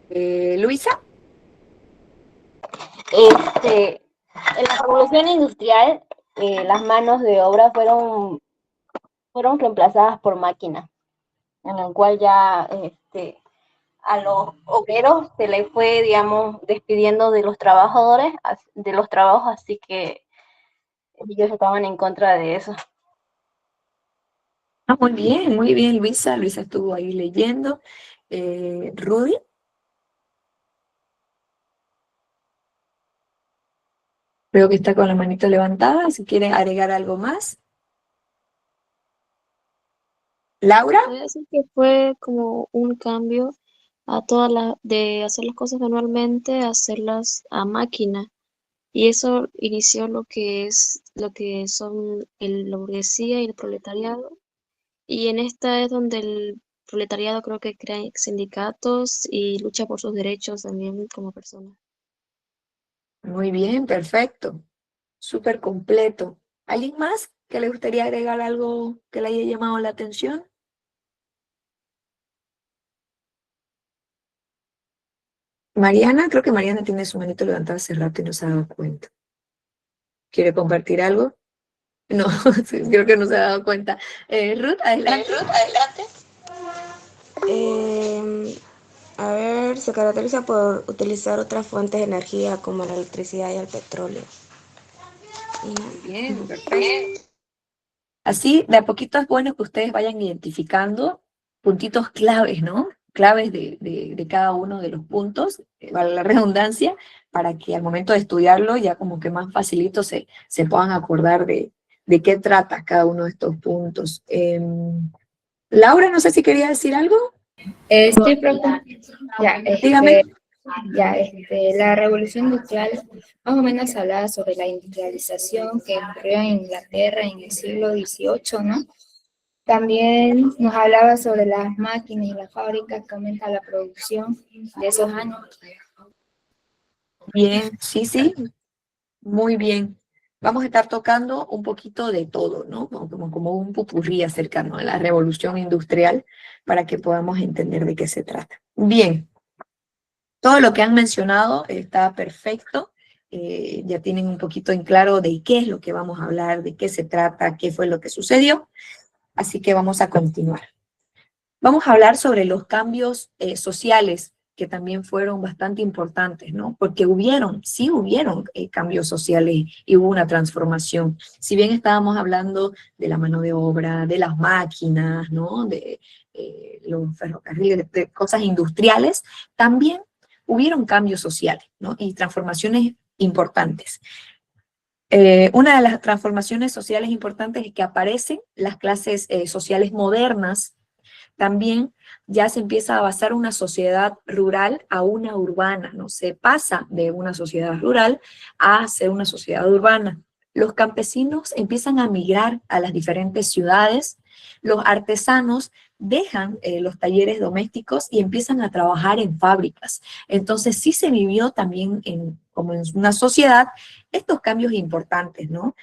Luisa. En la revolución industrial, las manos de obra fueron reemplazadas por máquinas, en el cual ya a los obreros se les fue, digamos, despidiendo de los trabajadores, de los trabajos, así que ellos estaban en contra de eso. Muy bien, Luisa. Luisa estuvo ahí leyendo. Rudy. Veo que está con la manita levantada, si quieren agregar algo más. Laura. Puede decir que fue como un cambio a de hacer las cosas manualmente a hacerlas a máquina. Y eso inició lo que son la burguesía y el proletariado. Y en esta es donde el proletariado creo que crea sindicatos y lucha por sus derechos también como persona. Muy bien, perfecto. Súper completo. ¿Alguien más que le gustaría agregar algo que le haya llamado la atención? Mariana, creo que Mariana tiene su manito levantada hace rato y no se ha dado cuenta. ¿Quiere compartir algo? No, creo que no se ha dado cuenta. Ruth, adelante. A ver, se caracteriza por utilizar otras fuentes de energía como la electricidad y el petróleo. Muy bien, perfecto. Así, de a poquito es bueno que ustedes vayan identificando puntitos claves, ¿no? Claves de cada uno de los puntos, vale la redundancia, para que al momento de estudiarlo ya como que más facilito se puedan acordar de qué trata cada uno de estos puntos. Laura, no sé si quería decir algo. Sí, profe. Dígame. La revolución industrial más o menos hablaba sobre la industrialización que ocurrió en Inglaterra en el siglo XVIII, ¿no? También nos hablaba sobre las máquinas y las fábricas que aumentan la producción de esos años. Bien, sí, muy bien. Vamos a estar tocando un poquito de todo, ¿no? Como un popurrí acerca, ¿no?, de la revolución industrial para que podamos entender de qué se trata. Bien. Todo lo que han mencionado está perfecto, ya tienen un poquito en claro de qué es lo que vamos a hablar, de qué se trata, qué fue lo que sucedió, así que vamos a continuar. Vamos a hablar sobre los cambios sociales que también fueron bastante importantes, ¿no? Porque sí hubieron cambios sociales y hubo una transformación. Si bien estábamos hablando de la mano de obra, de las máquinas, ¿no?, de los ferrocarriles, de cosas industriales, también hubieron cambios sociales, ¿no?, y transformaciones importantes. Una de las transformaciones sociales importantes es que aparecen las clases sociales modernas, también ya se empieza a basar una sociedad rural a una urbana, ¿no? Se pasa de una sociedad rural a ser una sociedad urbana. Los campesinos empiezan a migrar a las diferentes ciudades, los artesanos dejan los talleres domésticos y empiezan a trabajar en fábricas. Entonces sí se vivió también como en una sociedad estos cambios importantes, ¿no?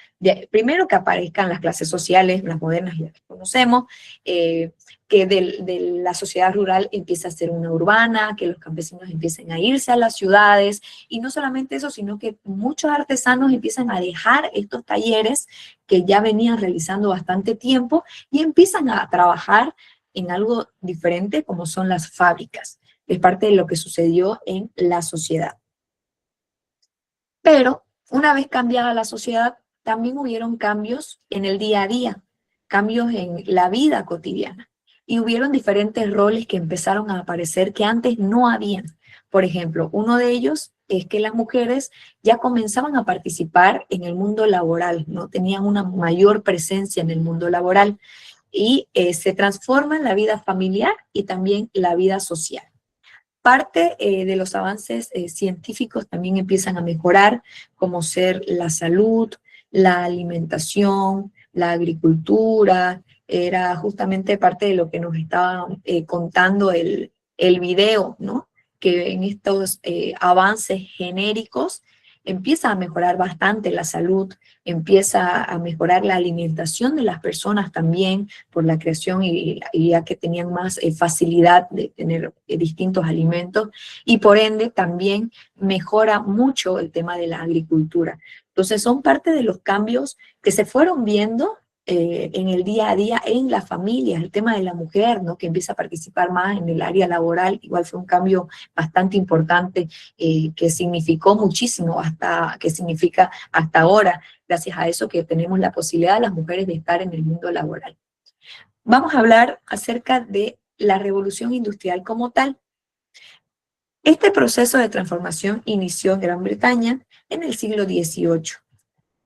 Primero que aparezcan las clases sociales, las modernas ya que conocemos, que de la sociedad rural empieza a ser una urbana, que los campesinos empiecen a irse a las ciudades, y no solamente eso, sino que muchos artesanos empiezan a dejar estos talleres que ya venían realizando bastante tiempo y empiezan a trabajar en algo diferente como son las fábricas. Es parte de lo que sucedió en la sociedad. Pero una vez cambiada la sociedad, también hubieron cambios en el día a día, cambios en la vida cotidiana. Y hubieron diferentes roles que empezaron a aparecer que antes no habían. Por ejemplo, uno de ellos es que las mujeres ya comenzaban a participar en el mundo laboral, ¿no? Tenían una mayor presencia en el mundo laboral y se transforma en la vida familiar y también la vida social. Parte de los avances científicos también empiezan a mejorar, como ser la salud, la alimentación, la agricultura. Era justamente parte de lo que nos estaba contando el video, ¿no? Que en estos avances genéricos empieza a mejorar bastante la salud, empieza a mejorar la alimentación de las personas también por la creación y ya que tenían más facilidad de tener distintos alimentos, y por ende también mejora mucho el tema de la agricultura. Entonces son parte de los cambios que se fueron viendo en el día a día en las familias. El tema de la mujer, ¿no? Que empieza a participar más en el área laboral, igual fue un cambio bastante importante que significó muchísimo, que significa hasta ahora, gracias a eso que tenemos la posibilidad las mujeres de estar en el mundo laboral. Vamos a hablar acerca de la revolución industrial como tal. Este proceso de transformación inició en Gran Bretaña en el siglo XVIII.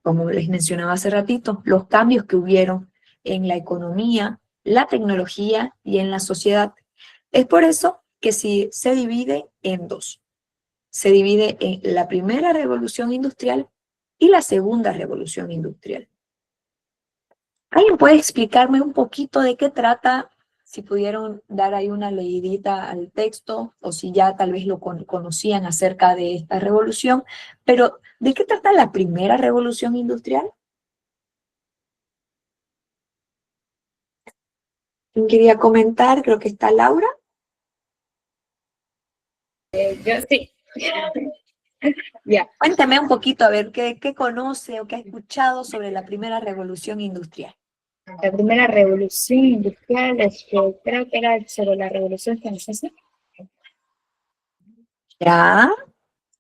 Como les mencionaba hace ratito, los cambios que hubieron en la economía, la tecnología y en la sociedad. Es por eso que se divide en dos. Se divide en la primera revolución industrial y la segunda revolución industrial. ¿Alguien puede explicarme un poquito de qué trata? Si pudieron dar ahí una leidita al texto, o si ya tal vez lo conocían acerca de esta revolución, pero ¿de qué trata la primera revolución industrial? ¿Quién quería comentar? Creo que está Laura. Yo sí. Ya. Cuéntame un poquito, a ver, ¿qué conoce o qué ha escuchado sobre la primera revolución industrial? La primera revolución industrial, creo que era sobre la revolución francesa. ¿Ya?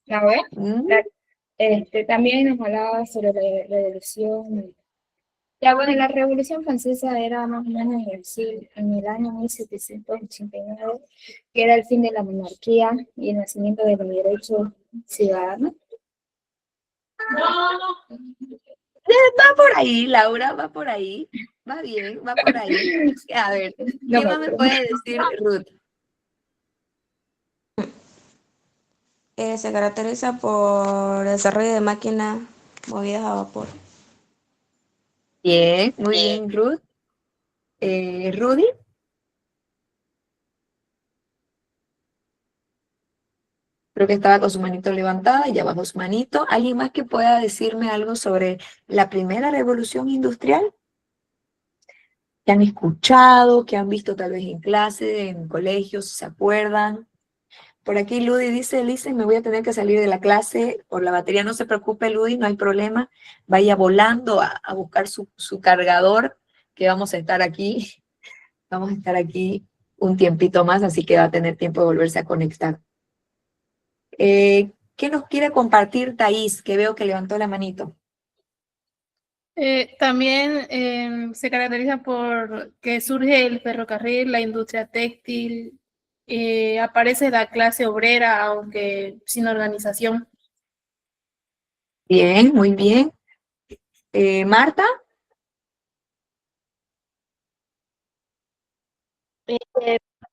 A ver, también nos hablaba sobre la revolución. Ya, bueno, la revolución francesa era más o menos en el año 1789, que era el fin de la monarquía y el nacimiento de los derechos ciudadanos. Va por ahí, Laura, va por ahí. Va bien, va por ahí. A ver, ¿qué más me puede decir Ruth? Se caracteriza por el desarrollo de máquinas movidas a vapor. Bien, muy bien, Ruth. Rudy. Creo que estaba con su manito levantada y ya bajó su manito. ¿Alguien más que pueda decirme algo sobre la primera revolución industrial? ¿Que han escuchado, que han visto tal vez en clase, en colegios, se acuerdan? Por aquí Ludi dice, Lisa, me voy a tener que salir de la clase por la batería. No se preocupe, Ludi, no hay problema. Vaya volando a buscar su cargador, que vamos a estar aquí. Vamos a estar aquí un tiempito más, así que va a tener tiempo de volverse a conectar. ¿Qué nos quiere compartir Thais? Que veo que levantó la manito. También se caracteriza por que surge el ferrocarril, la industria textil, aparece la clase obrera, aunque sin organización. Bien, muy bien. ¿Marta?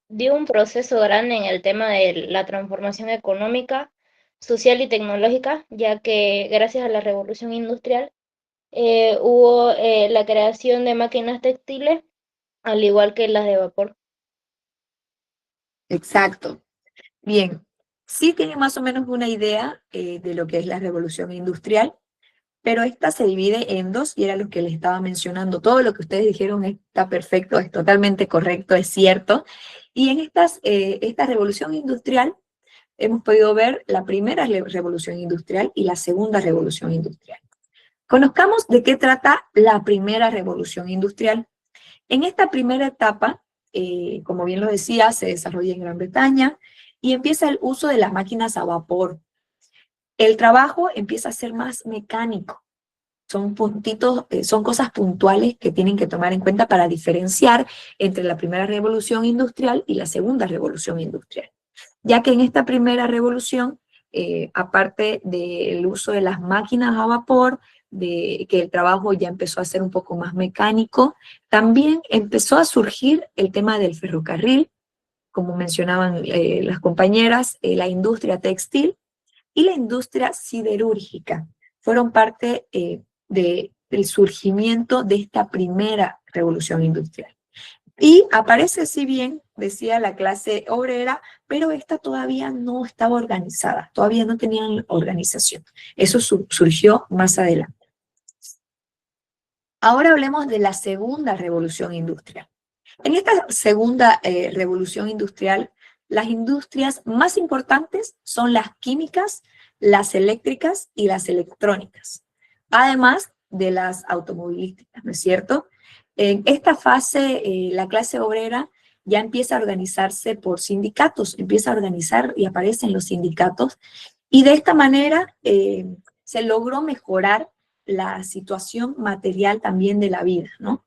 dio un proceso grande en el tema de la transformación económica, social y tecnológica, ya que gracias a la revolución industrial hubo la creación de máquinas textiles, al igual que las de vapor. Exacto. Bien, sí tienen más o menos una idea de lo que es la revolución industrial, pero esta se divide en dos y era lo que les estaba mencionando. Todo lo que ustedes dijeron está perfecto, es totalmente correcto, es cierto. Y en esta revolución industrial hemos podido ver la primera revolución industrial y la segunda revolución industrial. Conozcamos de qué trata la primera revolución industrial. En esta primera etapa, como bien lo decía, se desarrolla en Gran Bretaña y empieza el uso de las máquinas a vapor. El trabajo empieza a ser más mecánico. Son puntitos, son cosas puntuales que tienen que tomar en cuenta para diferenciar entre la primera revolución industrial y la segunda revolución industrial. Ya que en esta primera revolución, aparte del uso de las máquinas a vapor, de que el trabajo ya empezó a ser un poco más mecánico, también empezó a surgir el tema del ferrocarril, como mencionaban las compañeras, la industria textil y la industria siderúrgica. Fueron parte del surgimiento de esta primera revolución industrial. Y aparece, si bien, decía la clase obrera, pero esta todavía no estaba organizada, todavía no tenían organización. Eso surgió más adelante. Ahora hablemos de la segunda revolución industrial. En esta segunda revolución industrial, las industrias más importantes son las químicas, las eléctricas y las electrónicas, además de las automovilísticas, ¿no es cierto? En esta fase, la clase obrera ya empieza a organizarse por sindicatos, empieza a organizar y aparecen los sindicatos, y de esta manera se logró mejorar la situación material también de la vida, ¿no?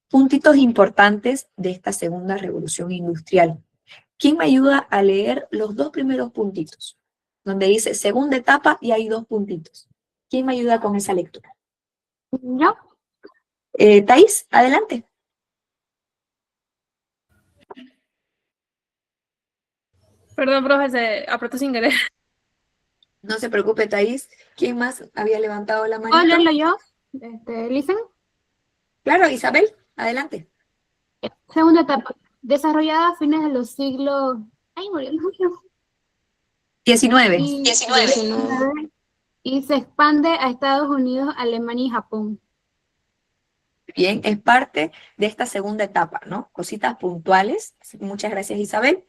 Puntitos importantes de esta segunda revolución industrial. ¿Quién me ayuda a leer los dos primeros puntitos? Donde dice segunda etapa y hay dos puntitos. ¿Quién me ayuda con esa lectura? Yo. Thais, adelante. Perdón, profe, se apretó sin querer. No se preocupe, Thais. ¿Quién más había levantado la ¿Puedo manito? leerlo yo? ¿Listen? Claro, Isabel, adelante. Segunda etapa. Desarrollada a fines de los siglos... ¡Ay, murió el número! 19. Y se expande a Estados Unidos, Alemania y Japón. Bien, es parte de esta segunda etapa, ¿no? Cositas puntuales, muchas gracias Isabel,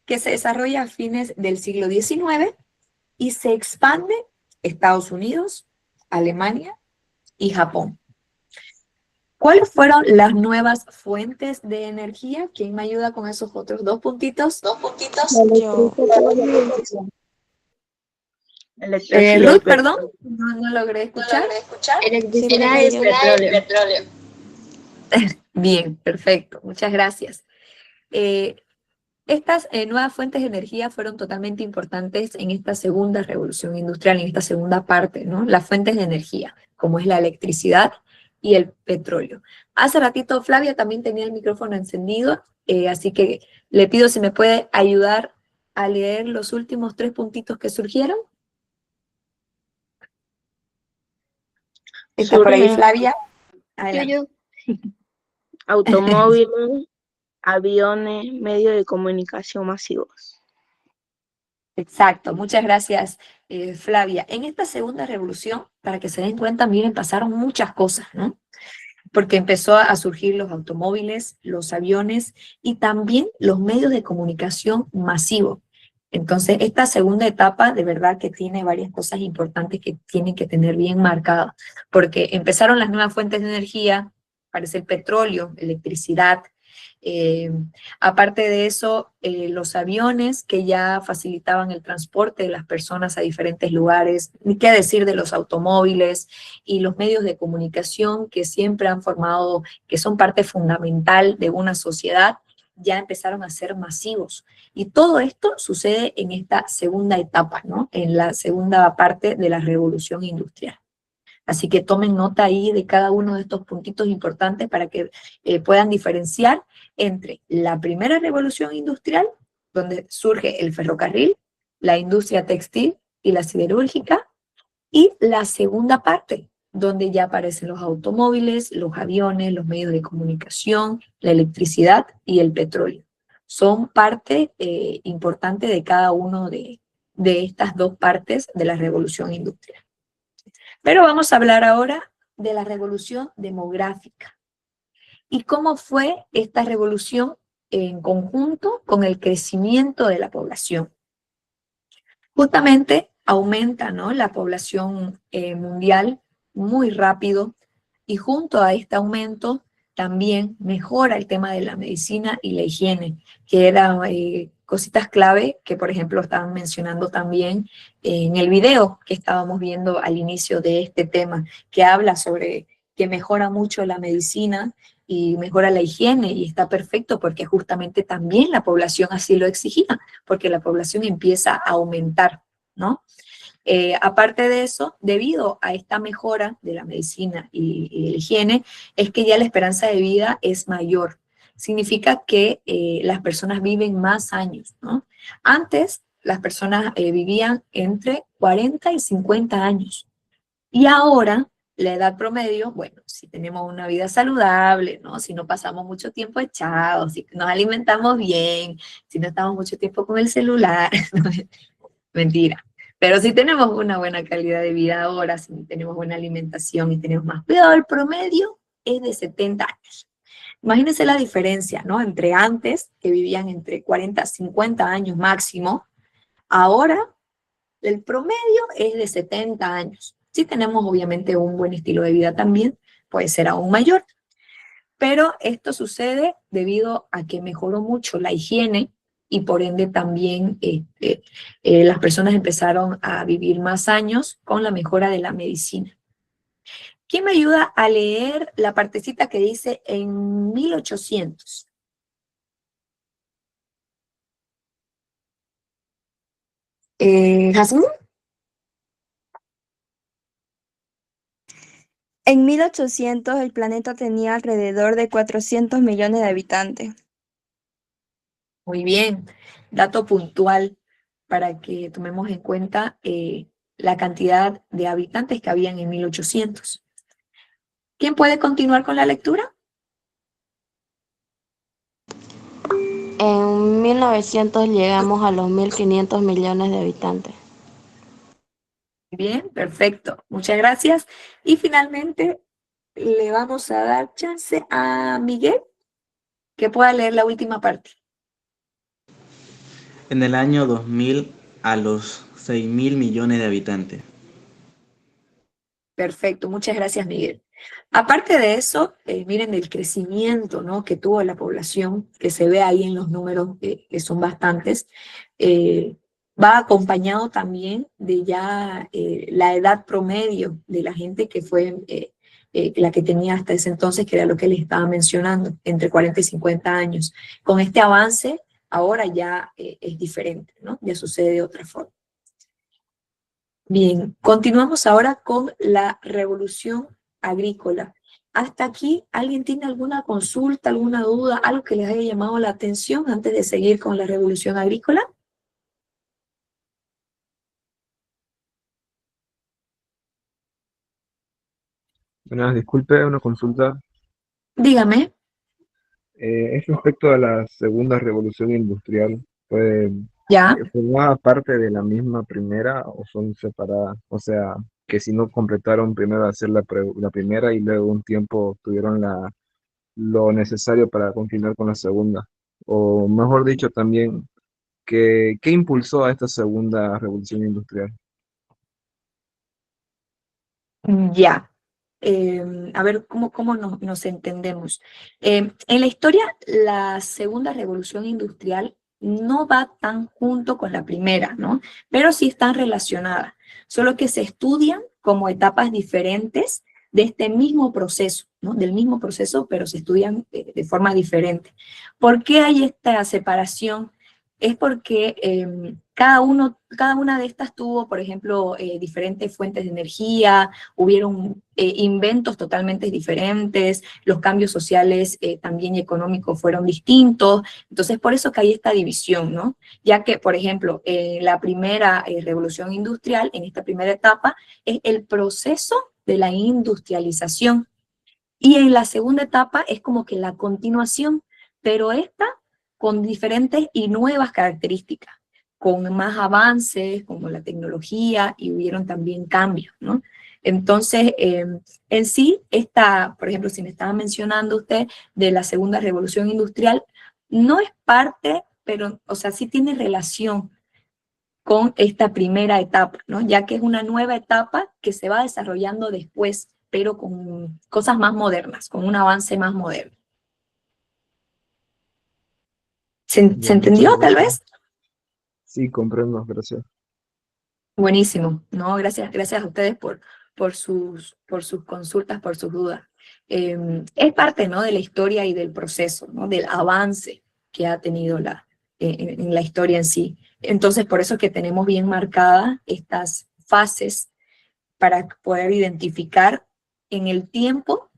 que se desarrolla a fines del siglo XIX y se expande Estados Unidos, Alemania y Japón. ¿Cuáles fueron las nuevas fuentes de energía? ¿Quién me ayuda con esos otros dos puntitos? Ruth, perdón, no logré escuchar. Electricidad y petróleo. Bien, perfecto, muchas gracias. Estas nuevas fuentes de energía fueron totalmente importantes en esta segunda revolución industrial, en esta segunda parte, ¿no? Las fuentes de energía, como es la electricidad y el petróleo. Hace ratito Flavia también tenía el micrófono encendido, así que le pido si me puede ayudar a leer los últimos tres puntitos que surgieron. ¿Está por ahí Flavia? Adelante. Automóviles, aviones, medios de comunicación masivos. Exacto, muchas gracias Flavia. En esta segunda revolución, para que se den cuenta, miren, pasaron muchas cosas, ¿no? Porque empezó a surgir los automóviles, los aviones y también los medios de comunicación masivos. Entonces, esta segunda etapa de verdad que tiene varias cosas importantes que tienen que tener bien marcadas, porque empezaron las nuevas fuentes de energía, aparece el petróleo, electricidad. Aparte de eso, los aviones que ya facilitaban el transporte de las personas a diferentes lugares, ni qué decir de los automóviles y los medios de comunicación que siempre han formado, que son parte fundamental de una sociedad, ya empezaron a ser masivos. Y todo esto sucede en esta segunda etapa, ¿no? En la segunda parte de la revolución industrial. Así que tomen nota ahí de cada uno de estos puntitos importantes para que puedan diferenciar entre la primera revolución industrial, donde surge el ferrocarril, la industria textil y la siderúrgica, y la segunda parte, donde ya aparecen los automóviles, los aviones, los medios de comunicación, la electricidad y el petróleo. Son parte importante de cada uno de estas dos partes de la revolución industrial. Pero vamos a hablar ahora de la revolución demográfica y cómo fue esta revolución en conjunto con el crecimiento de la población. Justamente aumenta, ¿no?, la población mundial muy rápido y junto a este aumento también mejora el tema de la medicina y la higiene, que eran cositas clave que, por ejemplo, estaban mencionando también en el video que estábamos viendo al inicio de este tema, que habla sobre que mejora mucho la medicina y mejora la higiene, y está perfecto porque justamente también la población así lo exigía, porque la población empieza a aumentar, ¿no? Aparte de eso, debido a esta mejora de la medicina y de la higiene, es que ya la esperanza de vida es mayor. Significa que las personas viven más años, ¿no? Antes, las personas vivían entre 40 y 50 años. Y ahora, la edad promedio, bueno, si tenemos una vida saludable, ¿no?, si no pasamos mucho tiempo echados, si nos alimentamos bien, si no estamos mucho tiempo con el celular, mentira. Pero si tenemos una buena calidad de vida ahora, si tenemos buena alimentación y tenemos más cuidado, el promedio es de 70 años. Imagínense la diferencia, ¿no?, entre antes, que vivían entre 40 a 50 años máximo, ahora el promedio es de 70 años. Si tenemos obviamente un buen estilo de vida también, puede ser aún mayor. Pero esto sucede debido a que mejoró mucho la higiene y por ende también las personas empezaron a vivir más años con la mejora de la medicina. ¿Quién me ayuda a leer la partecita que dice en 1800? ¿Jazmín? En 1800 el planeta tenía alrededor de 400 millones de habitantes. Muy bien, dato puntual para que tomemos en cuenta la cantidad de habitantes que habían en 1800. ¿Quién puede continuar con la lectura? En 1900 llegamos a los 1.500 millones de habitantes. Bien, perfecto. Muchas gracias. Y finalmente le vamos a dar chance a Miguel que pueda leer la última parte. En el año 2000 a los 6.000 millones de habitantes. Perfecto, muchas gracias, Miguel. Aparte de eso, miren el crecimiento, ¿no?, que tuvo la población, que se ve ahí en los números, que son bastantes, va acompañado también de ya la edad promedio de la gente que fue la que tenía hasta ese entonces, que era lo que les estaba mencionando, entre 40 y 50 años. Con este avance, ahora ya es diferente, ¿no? Ya sucede de otra forma. Bien, continuamos ahora con la revolución agrícola. Hasta aquí, ¿alguien tiene alguna consulta, alguna duda, algo que les haya llamado la atención antes de seguir con la revolución agrícola? Buenas, disculpe, una consulta. Dígame. Es respecto a la segunda revolución industrial. ¿Ya? ¿Formaba parte de la misma primera o son separadas? O sea, que si no completaron primero hacer la primera y luego un tiempo tuvieron lo necesario para continuar con la segunda. O mejor dicho también, ¿qué impulsó a esta segunda revolución industrial? Ya. A ver cómo nos entendemos. En la historia, la segunda revolución industrial no va tan junto con la primera, ¿no? Pero sí están relacionadas, solo que se estudian como etapas diferentes de este mismo proceso, ¿no? Del mismo proceso, pero se estudian de forma diferente. ¿Por qué hay esta separación? es porque cada una de estas tuvo, por ejemplo, diferentes fuentes de energía, hubieron inventos totalmente diferentes, los cambios sociales también y económicos fueron distintos, entonces por eso que hay esta división, ¿no? Ya que, por ejemplo, la primera revolución industrial, en esta primera etapa, es el proceso de la industrialización, y en la segunda etapa es como que la continuación, pero esta con diferentes y nuevas características, con más avances como la tecnología, y hubieron también cambios, ¿no? Entonces, en sí, por ejemplo, si me estaba mencionando usted de la segunda revolución industrial, no es parte, pero, o sea, sí tiene relación con esta primera etapa, ¿no? Ya que es una nueva etapa que se va desarrollando después, pero con cosas más modernas, con un avance más moderno. ¿Se Ya, muchas entendió, tal gracias. vez? Sí, comprendo, gracias. Buenísimo, ¿no? Gracias a ustedes por sus consultas, por sus dudas. Es parte, ¿no?, de la historia y del proceso, ¿no?, del avance que ha tenido en la historia en sí. Entonces, por eso es que tenemos bien marcadas estas fases para poder identificar en el tiempo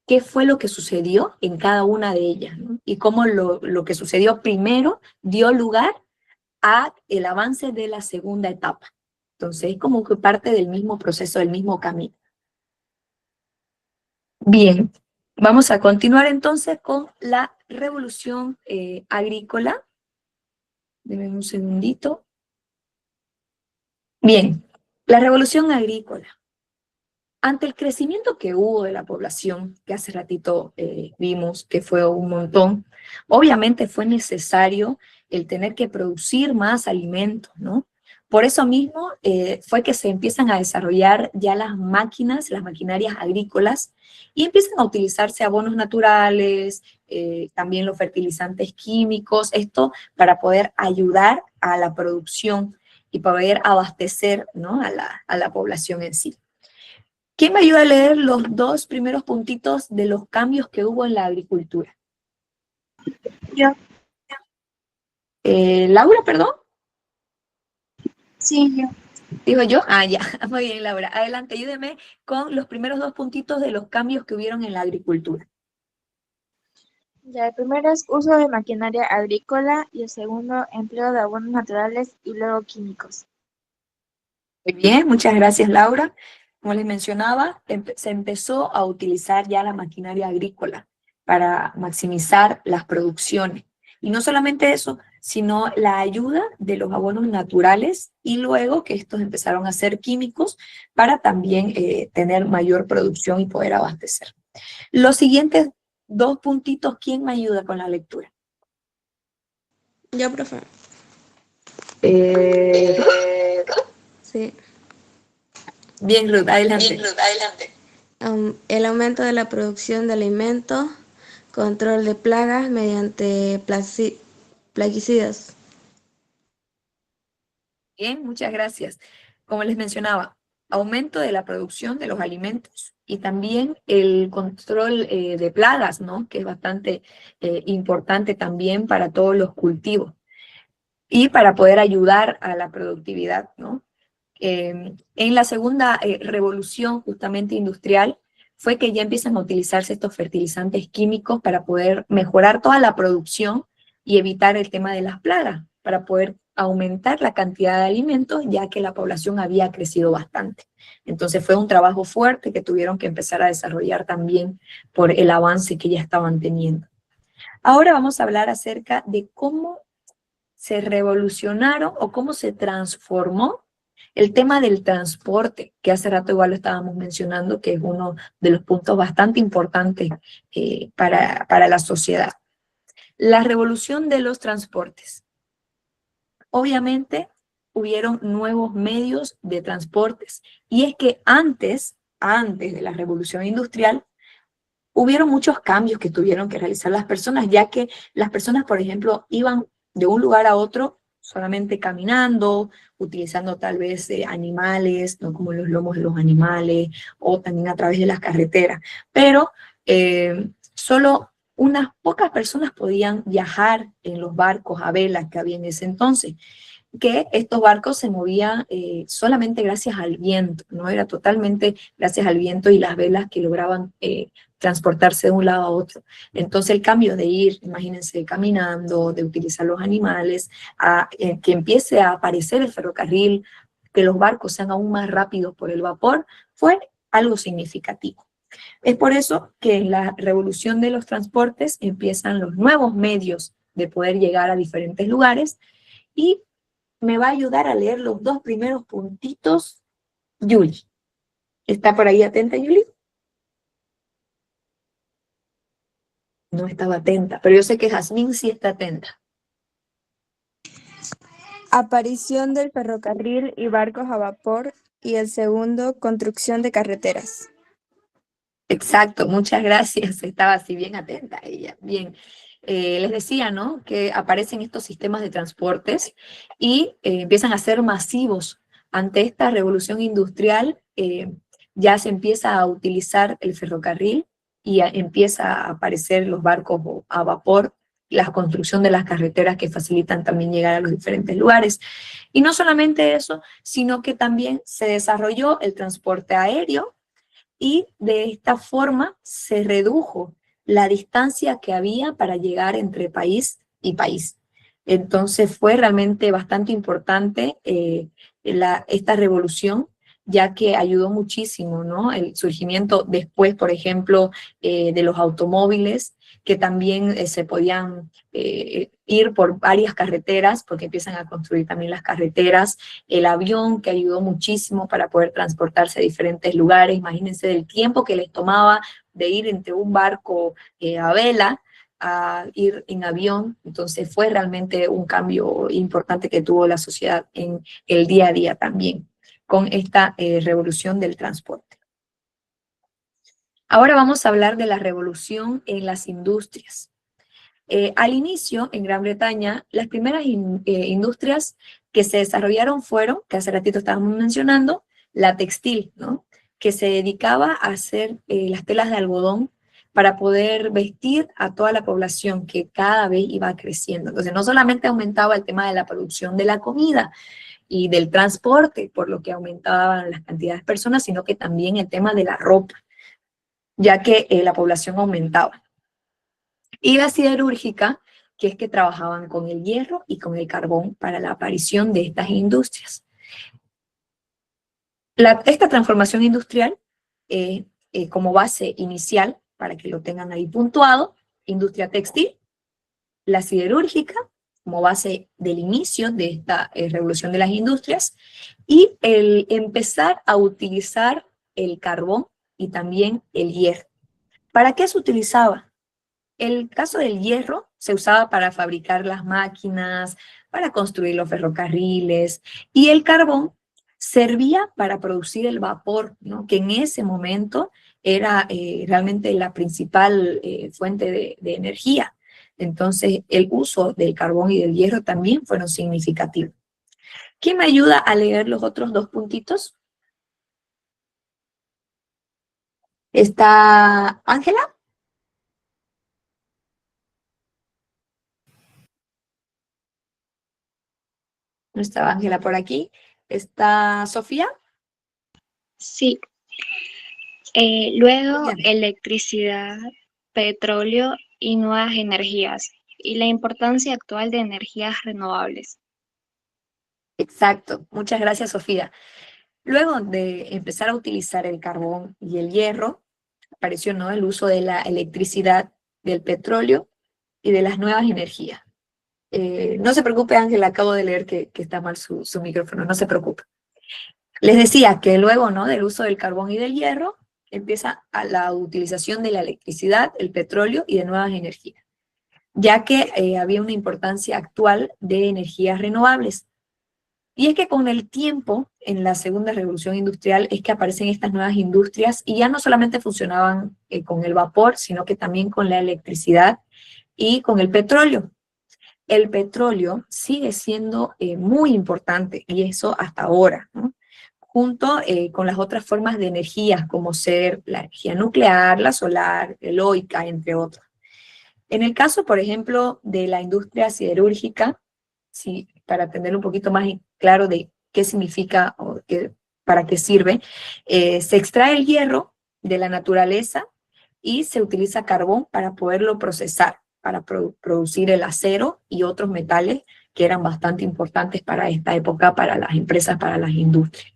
qué fue lo que sucedió en cada una de ellas, ¿no? Y cómo lo que sucedió primero dio lugar a el avance de la segunda etapa. Entonces, es como que parte del mismo proceso, del mismo camino. Bien, vamos a continuar entonces con la revolución agrícola. Denme un segundito. Bien, la revolución agrícola. Ante el crecimiento que hubo de la población, que hace ratito vimos que fue un montón, obviamente fue necesario el tener que producir más alimentos, ¿no? Por eso mismo fue que se empiezan a desarrollar ya las máquinas, las maquinarias agrícolas, y empiezan a utilizarse abonos naturales, también los fertilizantes químicos, esto para poder ayudar a la producción y poder abastecer, ¿no?, a la población en sí. ¿Quién me ayuda a leer los dos primeros puntitos de los cambios que hubo en la agricultura? Yo. Laura, perdón. Sí, yo. Digo yo, ya, muy bien, Laura. Adelante, ayúdeme con los primeros dos puntitos de los cambios que hubieron en la agricultura. Ya, el primero es uso de maquinaria agrícola y el segundo, empleo de abonos naturales y luego químicos. Muy bien, muchas gracias, Laura. Como les mencionaba, se empezó a utilizar ya la maquinaria agrícola para maximizar las producciones. Y no solamente eso, sino la ayuda de los abonos naturales, y luego que estos empezaron a ser químicos para también tener mayor producción y poder abastecer. Los siguientes dos puntitos, ¿quién me ayuda con la lectura? Yo, profe. Sí. Bien, Ruth, adelante. El aumento de la producción de alimentos, control de plagas mediante plaguicidas. Bien, muchas gracias. Como les mencionaba, aumento de la producción de los alimentos y también el control de plagas, ¿no?, que es bastante importante también para todos los cultivos y para poder ayudar a la productividad, ¿no? En la segunda revolución justamente industrial fue que ya empiezan a utilizarse estos fertilizantes químicos para poder mejorar toda la producción y evitar el tema de las plagas, para poder aumentar la cantidad de alimentos, ya que la población había crecido bastante. Entonces fue un trabajo fuerte que tuvieron que empezar a desarrollar también por el avance que ya estaban teniendo. Ahora vamos a hablar acerca de cómo se revolucionaron o cómo se transformó el tema del transporte, que hace rato igual lo estábamos mencionando, que es uno de los puntos bastante importantes para la sociedad. La revolución de los transportes. Obviamente, hubieron nuevos medios de transportes. Y es que antes de la revolución industrial, hubieron muchos cambios que tuvieron que realizar las personas, ya que las personas, por ejemplo, iban de un lugar a otro solamente caminando, utilizando tal vez animales, ¿no?, como los lomos de los animales, o también a través de las carreteras. Pero solo unas pocas personas podían viajar en los barcos a vela que había en ese entonces, que estos barcos se movían solamente gracias al viento, ¿no? Era totalmente gracias al viento y las velas que lograban transportarse de un lado a otro. Entonces el cambio de ir, imagínense, caminando, de utilizar los animales, a que empiece a aparecer el ferrocarril, que los barcos sean aún más rápidos por el vapor, fue algo significativo. Es por eso que en la revolución de los transportes empiezan los nuevos medios de poder llegar a diferentes lugares, y me va a ayudar a leer los dos primeros puntitos Yuli. ¿Está por ahí atenta, Yuli? No estaba atenta, pero yo sé que Jazmín sí está atenta. Aparición del ferrocarril y barcos a vapor, y el segundo, construcción de carreteras. Exacto, muchas gracias. Estaba así bien atenta ella. Bien. Les decía, ¿no?, que aparecen estos sistemas de transportes y empiezan a ser masivos. Ante esta revolución industrial, ya se empieza a utilizar el ferrocarril y empieza a aparecer los barcos a vapor, la construcción de las carreteras que facilitan también llegar a los diferentes lugares. Y no solamente eso, sino que también se desarrolló el transporte aéreo, y de esta forma se redujo la distancia que había para llegar entre país y país. Entonces fue realmente bastante importante esta revolución, ya que ayudó muchísimo, ¿no? El surgimiento después, por ejemplo, de los automóviles, que también se podían ir por varias carreteras, porque empiezan a construir también las carreteras, el avión, que ayudó muchísimo para poder transportarse a diferentes lugares. Imagínense del tiempo que les tomaba de ir entre un barco a vela a ir en avión. Entonces fue realmente un cambio importante que tuvo la sociedad en el día a día también, con esta revolución del transporte. Ahora vamos a hablar de la revolución en las industrias. Al inicio, en Gran Bretaña, las primeras industrias que se desarrollaron fueron, que hace ratito estábamos mencionando, la textil, ¿no?, que se dedicaba a hacer las telas de algodón para poder vestir a toda la población, que cada vez iba creciendo. Entonces, no solamente aumentaba el tema de la producción de la comida y del transporte, por lo que aumentaban las cantidades de personas, sino que también el tema de la ropa, ya que la población aumentaba. Y la siderúrgica, que es que trabajaban con el hierro y con el carbón para la aparición de estas industrias. Esta transformación industrial, como base inicial, para que lo tengan ahí puntuado, industria textil, la siderúrgica, como base del inicio de esta revolución de las industrias, y el empezar a utilizar el carbón y también el hierro. ¿Para qué se utilizaba? El caso del hierro se usaba para fabricar las máquinas, para construir los ferrocarriles, y el carbón servía para producir el vapor, ¿no?, que en ese momento era realmente la principal fuente de energía. Entonces, el uso del carbón y del hierro también fueron significativos. ¿Quién me ayuda a leer los otros dos puntitos? ¿Está Ángela? No estaba Ángela por aquí. ¿Está Sofía? Sí. Luego, electricidad, petróleo y nuevas energías, y la importancia actual de energías renovables. Exacto. Muchas gracias, Sofía. Luego de empezar a utilizar el carbón y el hierro, apareció, ¿no?, el uso de la electricidad, del petróleo y de las nuevas energías. No se preocupe, Ángela, acabo de leer que está mal su micrófono, no se preocupe. Les decía que luego, ¿no?, del uso del carbón y del hierro, empieza a la utilización de la electricidad, el petróleo y de nuevas energías, ya que había una importancia actual de energías renovables. Y es que con el tiempo, en la segunda revolución industrial, es que aparecen estas nuevas industrias y ya no solamente funcionaban con el vapor, sino que también con la electricidad y con el petróleo. El petróleo sigue siendo muy importante, y eso hasta ahora, ¿no?, junto con las otras formas de energías, como ser la energía nuclear, la solar, eólica, entre otros. En el caso, por ejemplo, de la industria siderúrgica, sí, para tener un poquito más claro de qué significa o para qué sirve, se extrae el hierro de la naturaleza y se utiliza carbón para poderlo procesar, para producir el acero y otros metales que eran bastante importantes para esta época, para las empresas, para las industrias.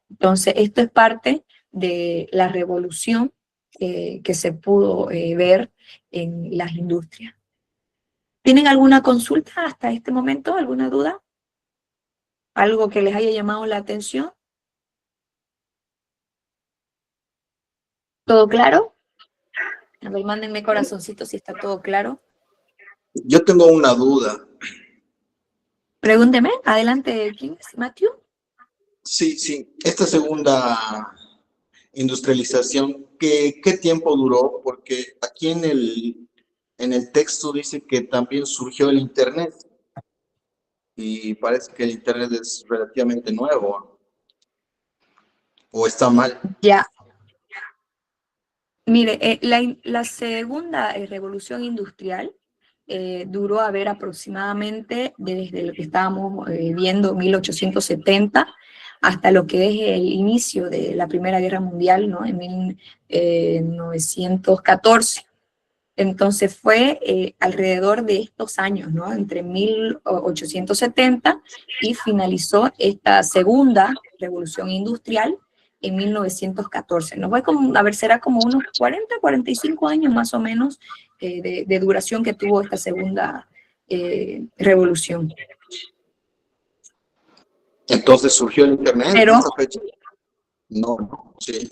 Entonces, esto es parte de la revolución que se pudo ver en las industrias. ¿Tienen alguna consulta hasta este momento? ¿Alguna duda? ¿Algo que les haya llamado la atención? ¿Todo claro? A ver, mándenme corazoncito si está todo claro. Yo tengo una duda. Pregúnteme, adelante, ¿quién es? ¿Matthew? Sí. Esta segunda industrialización, ¿qué tiempo duró? Porque aquí en el texto dice que también surgió el Internet. Y parece que el Internet es relativamente nuevo. ¿O está mal? Ya. Mire, la segunda revolución industrial duró a ver aproximadamente desde lo que estábamos viendo 1870 hasta lo que es el inicio de la Primera Guerra Mundial, ¿no? En 1914. Entonces fue alrededor de estos años, ¿no? Entre 1870 y finalizó esta segunda revolución industrial en 1914. Nos fue como, a ver, será como unos 40, 45 años más o menos de duración que tuvo esta segunda revolución. Entonces surgió el Internet en Pero, esta fecha. No, sí.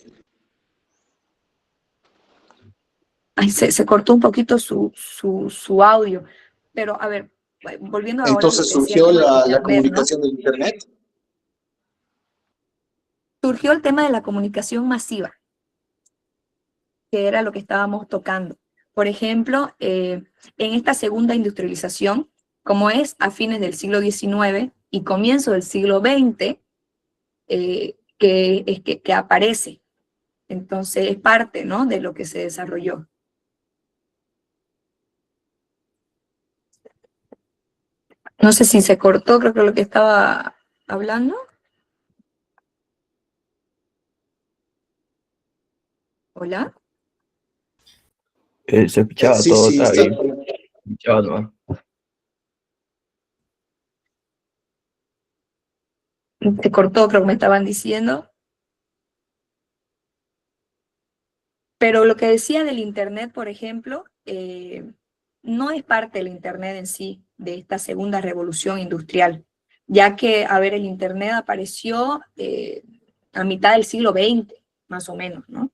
ay, se cortó un poquito su audio, pero a ver, volviendo ahora a lo Entonces que decía el surgió tema del la Internet, ¿no? comunicación del Internet. Surgió el tema de la comunicación masiva, que era lo que estábamos tocando. Por ejemplo, en esta segunda industrialización, como es a fines del siglo XIX y comienzo del siglo XX, que aparece. Entonces es parte, ¿no?, de lo que se desarrolló. No sé si se cortó, creo que lo que estaba hablando. ¿Hola? Se escuchaba Sí, todo, sí, está está. bien. Escuchaba nomás. Se cortó, creo que me estaban diciendo. Pero lo que decía del Internet, por ejemplo, no es parte del Internet en sí, de esta segunda revolución industrial, ya que, a ver, el Internet apareció a mitad del siglo XX, más o menos, ¿no?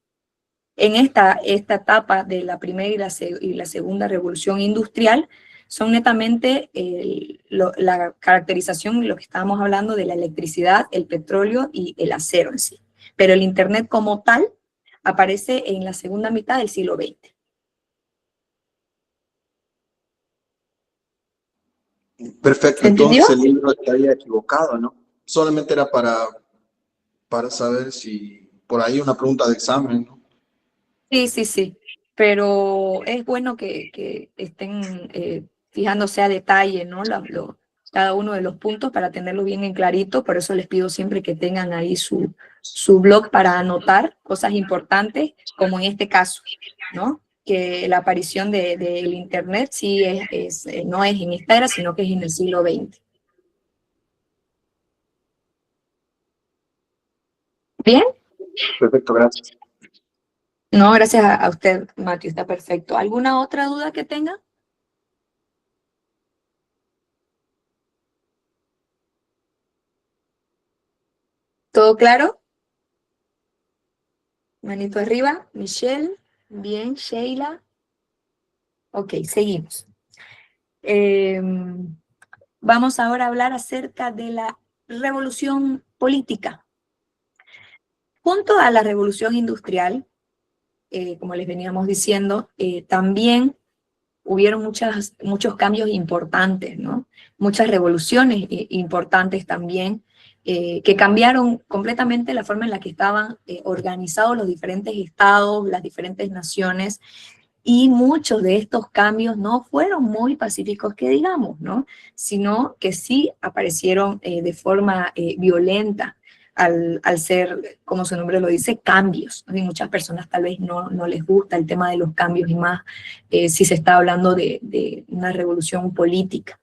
En esta etapa de la primera y la segunda revolución industrial, son netamente la caracterización de lo que estábamos hablando de la electricidad, el petróleo y el acero en sí. Pero el Internet como tal aparece en la segunda mitad del siglo XX. Perfecto, ¿Se entendió? entonces el libro estaría equivocado, ¿no? Solamente era para saber si por ahí una pregunta de examen, ¿no? Sí, pero es bueno que estén fijándose a detalle, ¿no? Cada uno de los puntos para tenerlo bien en clarito, por eso les pido siempre que tengan ahí su blog para anotar cosas importantes, como en este caso, ¿no? Que la aparición del Internet sí no es en esta era, sino que es en el siglo XX. ¿Bien? Perfecto, gracias. No, gracias a usted, Matthew, está perfecto. ¿Alguna otra duda que tenga? ¿Todo claro? Manito arriba. Michelle. Bien. Sheila. Ok, seguimos. Vamos ahora a hablar acerca de la revolución política. Junto a la revolución industrial, como les veníamos diciendo, también hubieron muchos cambios importantes, ¿no? Muchas revoluciones importantes también, que cambiaron completamente la forma en la que estaban organizados los diferentes estados, las diferentes naciones, Y muchos de estos cambios no fueron muy pacíficos, que digamos, ¿no? Sino que sí aparecieron de forma violenta al ser, como su nombre lo dice, cambios. Y muchas personas tal vez no les gusta el tema de los cambios y más si se está hablando de una revolución política.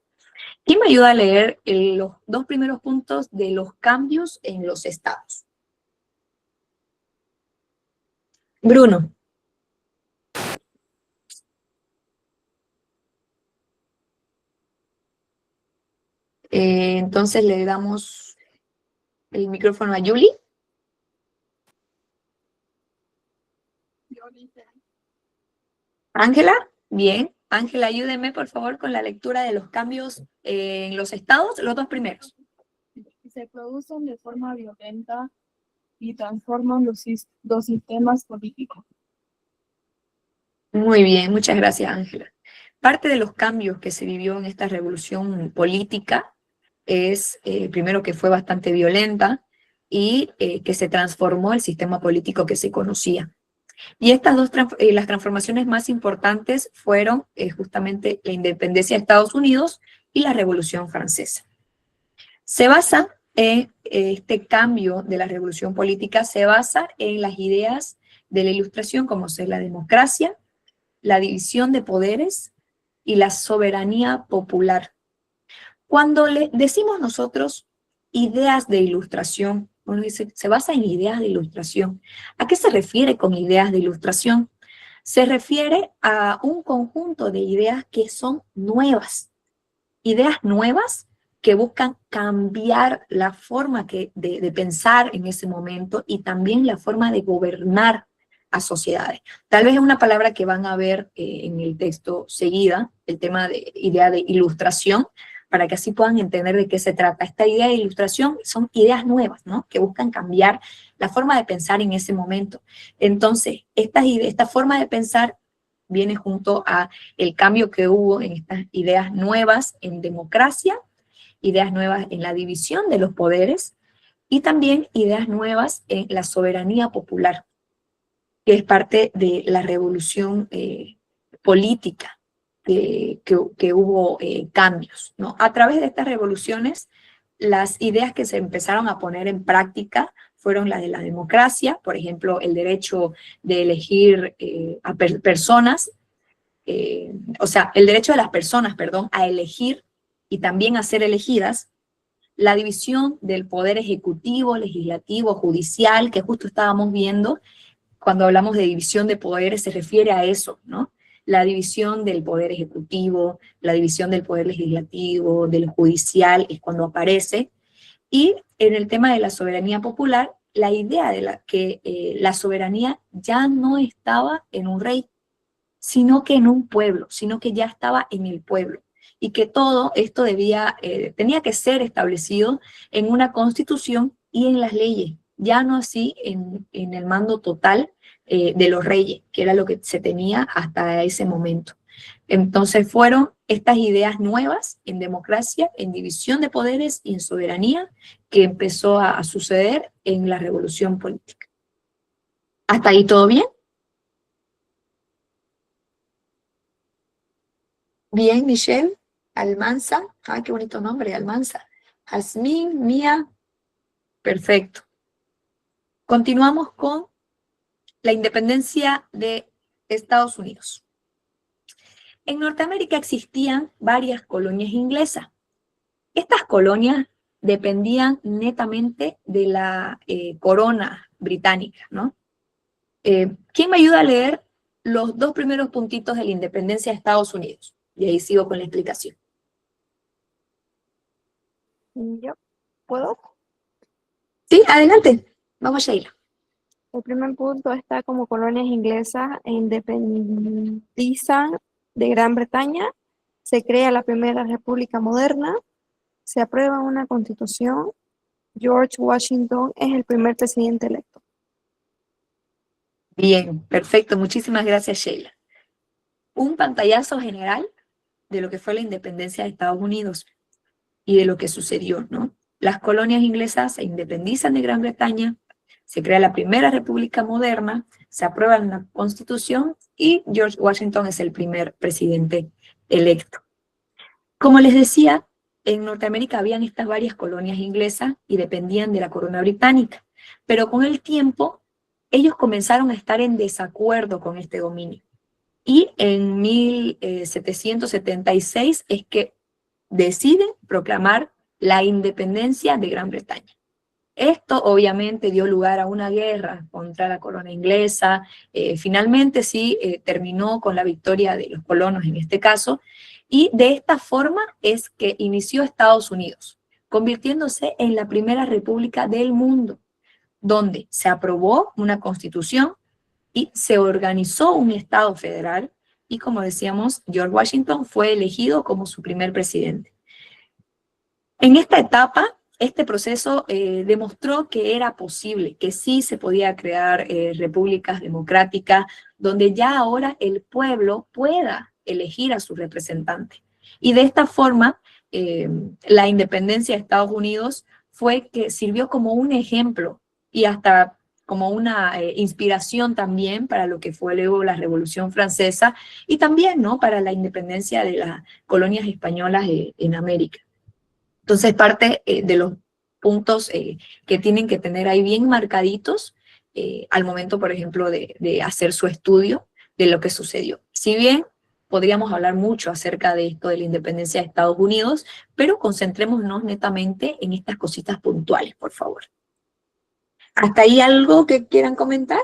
¿Quién me ayuda a leer los dos primeros puntos de los cambios en los estados? Bruno. Entonces le damos el micrófono a Julie. Ángela, bien. Ángela, ayúdeme por favor con la lectura de los cambios en los estados, los dos primeros. Se producen de forma violenta y transforman los sistemas políticos. Muy bien, muchas gracias, Ángela. Parte de los cambios que se vivió en esta revolución política es, primero, que fue bastante violenta y que se transformó el sistema político que se conocía. Y estas las transformaciones más importantes fueron justamente la independencia de Estados Unidos y la Revolución Francesa. Se basa en este cambio de la revolución política, se basa en las ideas de la Ilustración, como ser la democracia, la división de poderes y la soberanía popular. Cuando le decimos nosotros ideas de Ilustración, uno dice, se basa en ideas de Ilustración. ¿A qué se refiere con ideas de Ilustración? Se refiere a un conjunto de ideas que son nuevas. Ideas nuevas que buscan cambiar la forma de pensar en ese momento y también la forma de gobernar a sociedades. Tal vez es una palabra que van a ver en el texto seguida, el tema de idea de ilustración, para que así puedan entender de qué se trata. Esta idea de ilustración son ideas nuevas, ¿no? Que buscan cambiar la forma de pensar en ese momento. Entonces, esta forma de pensar viene junto a el cambio que hubo en estas ideas nuevas en democracia, ideas nuevas en la división de los poderes y también ideas nuevas en la soberanía popular, que es parte de la revolución política, que hubo cambios, ¿no? A través de estas revoluciones, las ideas que se empezaron a poner en práctica fueron las de la democracia, por ejemplo, el derecho de elegir a personas, o sea, el derecho de las personas, perdón, a elegir y también a ser elegidas, la división del poder ejecutivo, legislativo, judicial, que justo estábamos viendo. Cuando hablamos de división de poderes se refiere a eso, ¿no? La división del poder ejecutivo, la división del poder legislativo, del judicial, es cuando aparece. Y en el tema de la soberanía popular, la idea de que la soberanía ya no estaba en un rey, sino que en un pueblo, sino que ya estaba en el pueblo. Y que todo esto tenía que ser establecido en una constitución y en las leyes, ya no así en el mando total de los reyes, que era lo que se tenía hasta ese momento. Entonces fueron estas ideas nuevas en democracia, en división de poderes y en soberanía que empezó a suceder en la revolución política. ¿Hasta ahí todo bien? Bien, Michelle. Almanza. Ay, qué bonito nombre, Almanza. Jazmín, Mía. Perfecto. Continuamos con la independencia de Estados Unidos. En Norteamérica existían varias colonias inglesas. Estas colonias dependían netamente de la corona británica, ¿no? ¿Quién me ayuda a leer los dos primeros puntitos de la independencia de Estados Unidos? Y ahí sigo con la explicación. ¿Yo puedo? Sí, adelante. Vamos, Sheila. El primer punto está como colonias inglesas e independizan de Gran Bretaña. Se crea la primera república moderna. Se aprueba una constitución. George Washington es el primer presidente electo. Bien, perfecto. Muchísimas gracias, Sheila. Un pantallazo general de lo que fue la independencia de Estados Unidos y de lo que sucedió, ¿no? Las colonias inglesas se independizan de Gran Bretaña, se crea la primera república moderna, se aprueba una constitución y George Washington es el primer presidente electo. Como les decía, en Norteamérica habían estas varias colonias inglesas y dependían de la corona británica, pero con el tiempo ellos comenzaron a estar en desacuerdo con este dominio. Y en 1776 es que deciden proclamar la independencia de Gran Bretaña. Esto obviamente dio lugar a una guerra contra la corona inglesa. Finalmente sí terminó con la victoria de los colonos en este caso, y de esta forma es que inició Estados Unidos, convirtiéndose en la primera república del mundo, donde se aprobó una constitución y se organizó un Estado federal, y como decíamos, George Washington fue elegido como su primer presidente. En esta etapa, este proceso demostró que era posible, que sí se podía crear repúblicas democráticas, donde ya ahora el pueblo pueda elegir a su representante. Y de esta forma, la independencia de Estados Unidos fue que sirvió como un ejemplo y hasta como una inspiración también para lo que fue luego la Revolución Francesa y también, ¿no?, para la independencia de las colonias españolas en América. Entonces, parte de los puntos que tienen que tener ahí bien marcaditos al momento, por ejemplo, de hacer su estudio de lo que sucedió. Si bien podríamos hablar mucho acerca de esto de la independencia de Estados Unidos, pero concentrémonos netamente en estas cositas puntuales, por favor. ¿Hasta ahí algo que quieran comentar?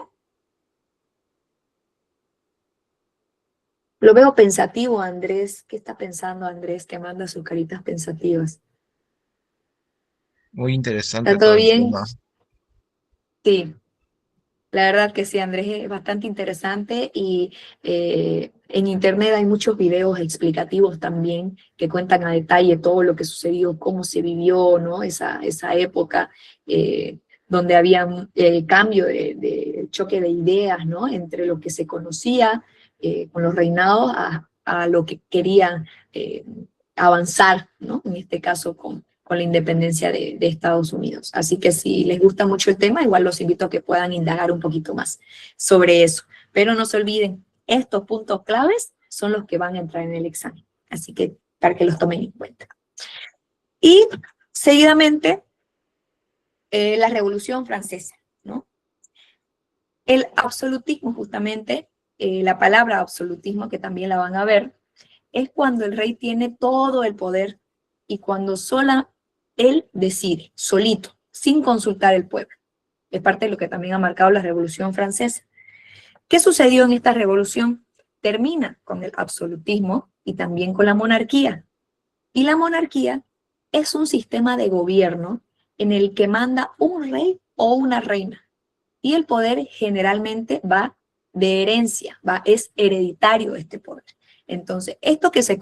Lo veo pensativo, Andrés. ¿Qué está pensando Andrés, que manda sus caritas pensativas? Muy interesante ¿Está todo todo el bien? tema. Sí, la verdad que sí, Andrés, es bastante interesante y en internet hay muchos videos explicativos también que cuentan a detalle todo lo que sucedió, cómo se vivió, ¿no?, esa época donde había un cambio de choque de ideas, ¿no?, entre lo que se conocía con los reinados a lo que querían avanzar, ¿no?, en este caso con la independencia de Estados Unidos. Así que si les gusta mucho el tema, igual los invito a que puedan indagar un poquito más sobre eso. Pero no se olviden, estos puntos claves son los que van a entrar en el examen. Así que para que los tomen en cuenta. Y seguidamente, la Revolución Francesa, ¿no? El absolutismo, justamente, la palabra absolutismo, que también la van a ver, es cuando el rey tiene todo el poder y cuando él decide, solito, sin consultar al pueblo. Es parte de lo que también ha marcado la Revolución Francesa. ¿Qué sucedió en esta revolución? Termina con el absolutismo y también con la monarquía. Y la monarquía es un sistema de gobierno en el que manda un rey o una reina. Y el poder generalmente va de herencia, es hereditario este poder. Entonces, esto que se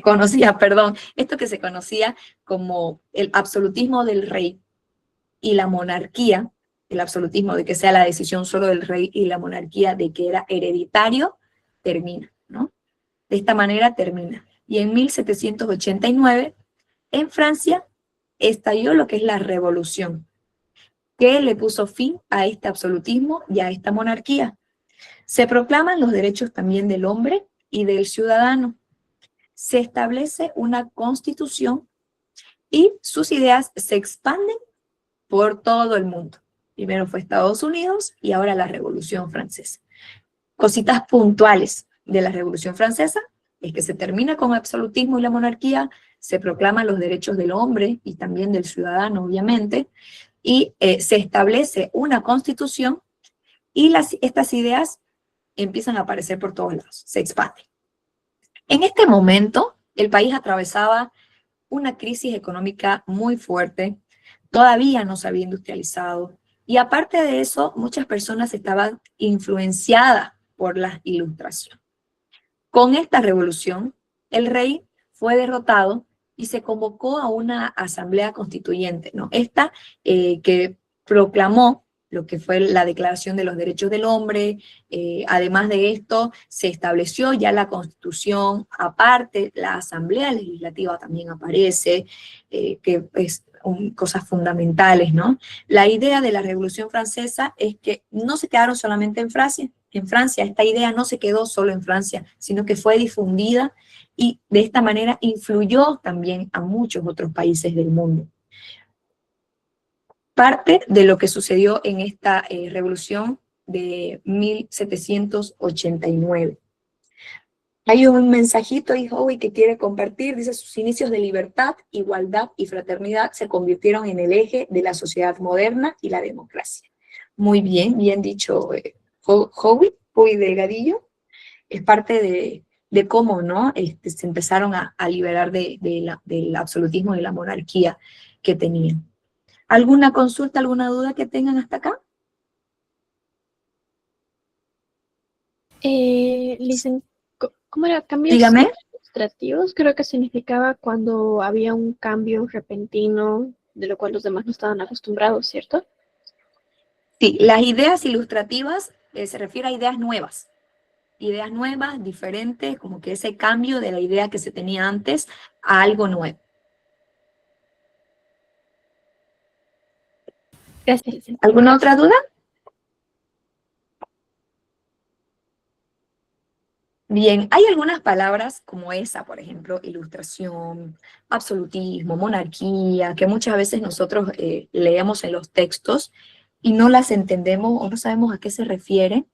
conocía como el absolutismo del rey y la monarquía, el absolutismo de que sea la decisión solo del rey y la monarquía de que era hereditario, termina, ¿no? De esta manera termina. Y en 1789, en Francia, estalló lo que es la revolución, que le puso fin a este absolutismo y a esta monarquía. Se proclaman los derechos también del hombre y del ciudadano. Se establece una constitución y sus ideas se expanden por todo el mundo. Primero fue Estados Unidos y ahora la Revolución Francesa. Cositas puntuales de la Revolución Francesa es que se termina con el absolutismo y la monarquía, se proclaman los derechos del hombre y también del ciudadano, obviamente, y se establece una constitución y estas ideas empiezan a aparecer por todos lados, se expanden. En este momento, el país atravesaba una crisis económica muy fuerte, todavía no se había industrializado, y aparte de eso, muchas personas estaban influenciadas por la Ilustración. Con esta revolución, el rey fue derrotado y se convocó a una asamblea constituyente, ¿no? Esta que proclamó lo que fue la Declaración de los Derechos del Hombre. Además de esto, se estableció ya la Constitución, aparte la Asamblea Legislativa también aparece, que es cosas fundamentales, ¿no? La idea de la Revolución Francesa es que no se quedaron solamente en Francia, esta idea no se quedó solo en Francia, sino que fue difundida y de esta manera influyó también a muchos otros países del mundo. Parte de lo que sucedió en esta revolución de 1789. Hay un mensajito ahí, Howie, que quiere compartir. Dice: sus inicios de libertad, igualdad y fraternidad se convirtieron en el eje de la sociedad moderna y la democracia. Muy bien, bien dicho, Howie Delgadillo. Es parte de cómo, ¿no? Se empezaron a liberar del absolutismo y de la monarquía que tenían. ¿Alguna consulta, alguna duda que tengan hasta acá? ¿Cómo era? Cambios Dígame. ilustrativos, creo que significaba cuando había un cambio repentino de lo cual los demás no estaban acostumbrados, ¿cierto? Sí, las ideas ilustrativas se refiere a ideas nuevas, diferentes, como que ese cambio de la idea que se tenía antes a algo nuevo. Gracias. ¿Alguna otra duda? Bien, hay algunas palabras como esa, por ejemplo, ilustración, absolutismo, monarquía, que muchas veces nosotros leemos en los textos y no las entendemos o no sabemos a qué se refiere.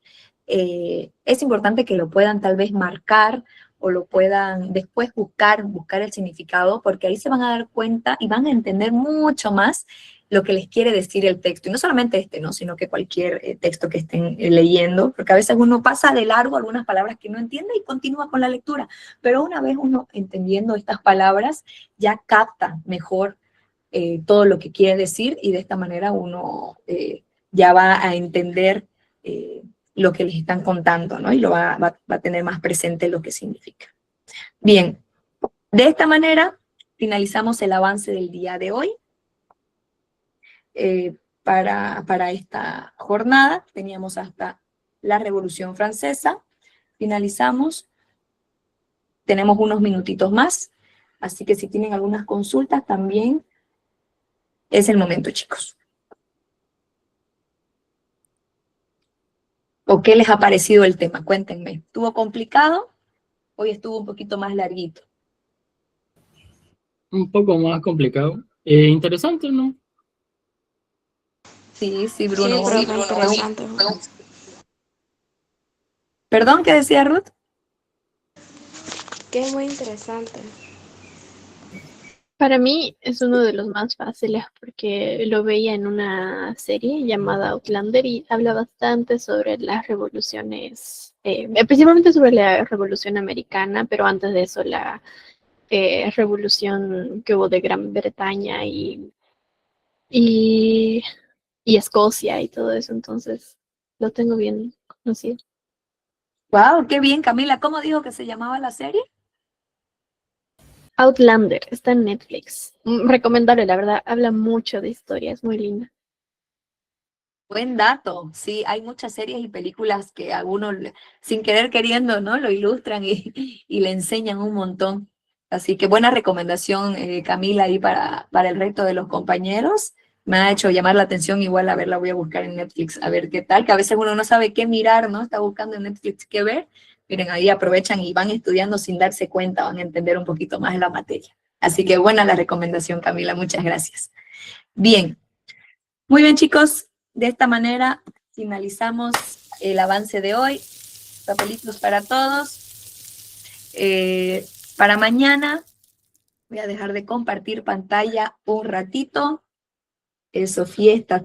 Es importante que lo puedan tal vez marcar o lo puedan después buscar el significado, porque ahí se van a dar cuenta y van a entender mucho más lo que les quiere decir el texto. Y no solamente ¿no? Sino que cualquier texto que estén leyendo, porque a veces uno pasa de largo algunas palabras que no entiende y continúa con la lectura. Pero una vez uno entendiendo estas palabras, ya capta mejor todo lo que quiere decir y de esta manera uno ya va a entender lo que les están contando, ¿no? Y lo va a tener más presente lo que significa. Bien, de esta manera finalizamos el avance del día de hoy. Para esta jornada teníamos hasta la Revolución Francesa, finalizamos, tenemos unos minutitos más, así que si tienen algunas consultas también es el momento, chicos. ¿O qué les ha parecido el tema? Cuéntenme. ¿Estuvo complicado? Hoy estuvo un poquito más larguito. Un poco más complicado. Interesante, ¿no? Sí, Bruno. Sí, profe, interesante. ¿Perdón? ¿Qué decía Ruth? Que es muy interesante. Para mí es uno de los más fáciles porque lo veía en una serie llamada Outlander y habla bastante sobre las revoluciones, principalmente sobre la Revolución Americana, pero antes de eso la revolución que hubo de Gran Bretaña y Escocia y todo eso, entonces lo tengo bien conocido. Wow, qué bien, Camila. ¿Cómo dijo que se llamaba la serie? Outlander, está en Netflix. Recomendable, la verdad, habla mucho de historia, es muy linda. Buen dato. Sí, hay muchas series y películas que a uno, sin querer queriendo, ¿no? Lo ilustran y le enseñan un montón. Así que buena recomendación, Camila, ahí para el resto de los compañeros. Me ha hecho llamar la atención, igual a ver, la voy a buscar en Netflix, a ver qué tal, que a veces uno no sabe qué mirar, ¿no? Está buscando en Netflix qué ver. Miren, ahí aprovechan y van estudiando sin darse cuenta, van a entender un poquito más la materia. Así que buena la recomendación, Camila, muchas gracias. Bien, muy bien, chicos, de esta manera finalizamos el avance de hoy. Papelitos para todos. Para mañana voy a dejar de compartir pantalla un ratito. Eso, fiesta.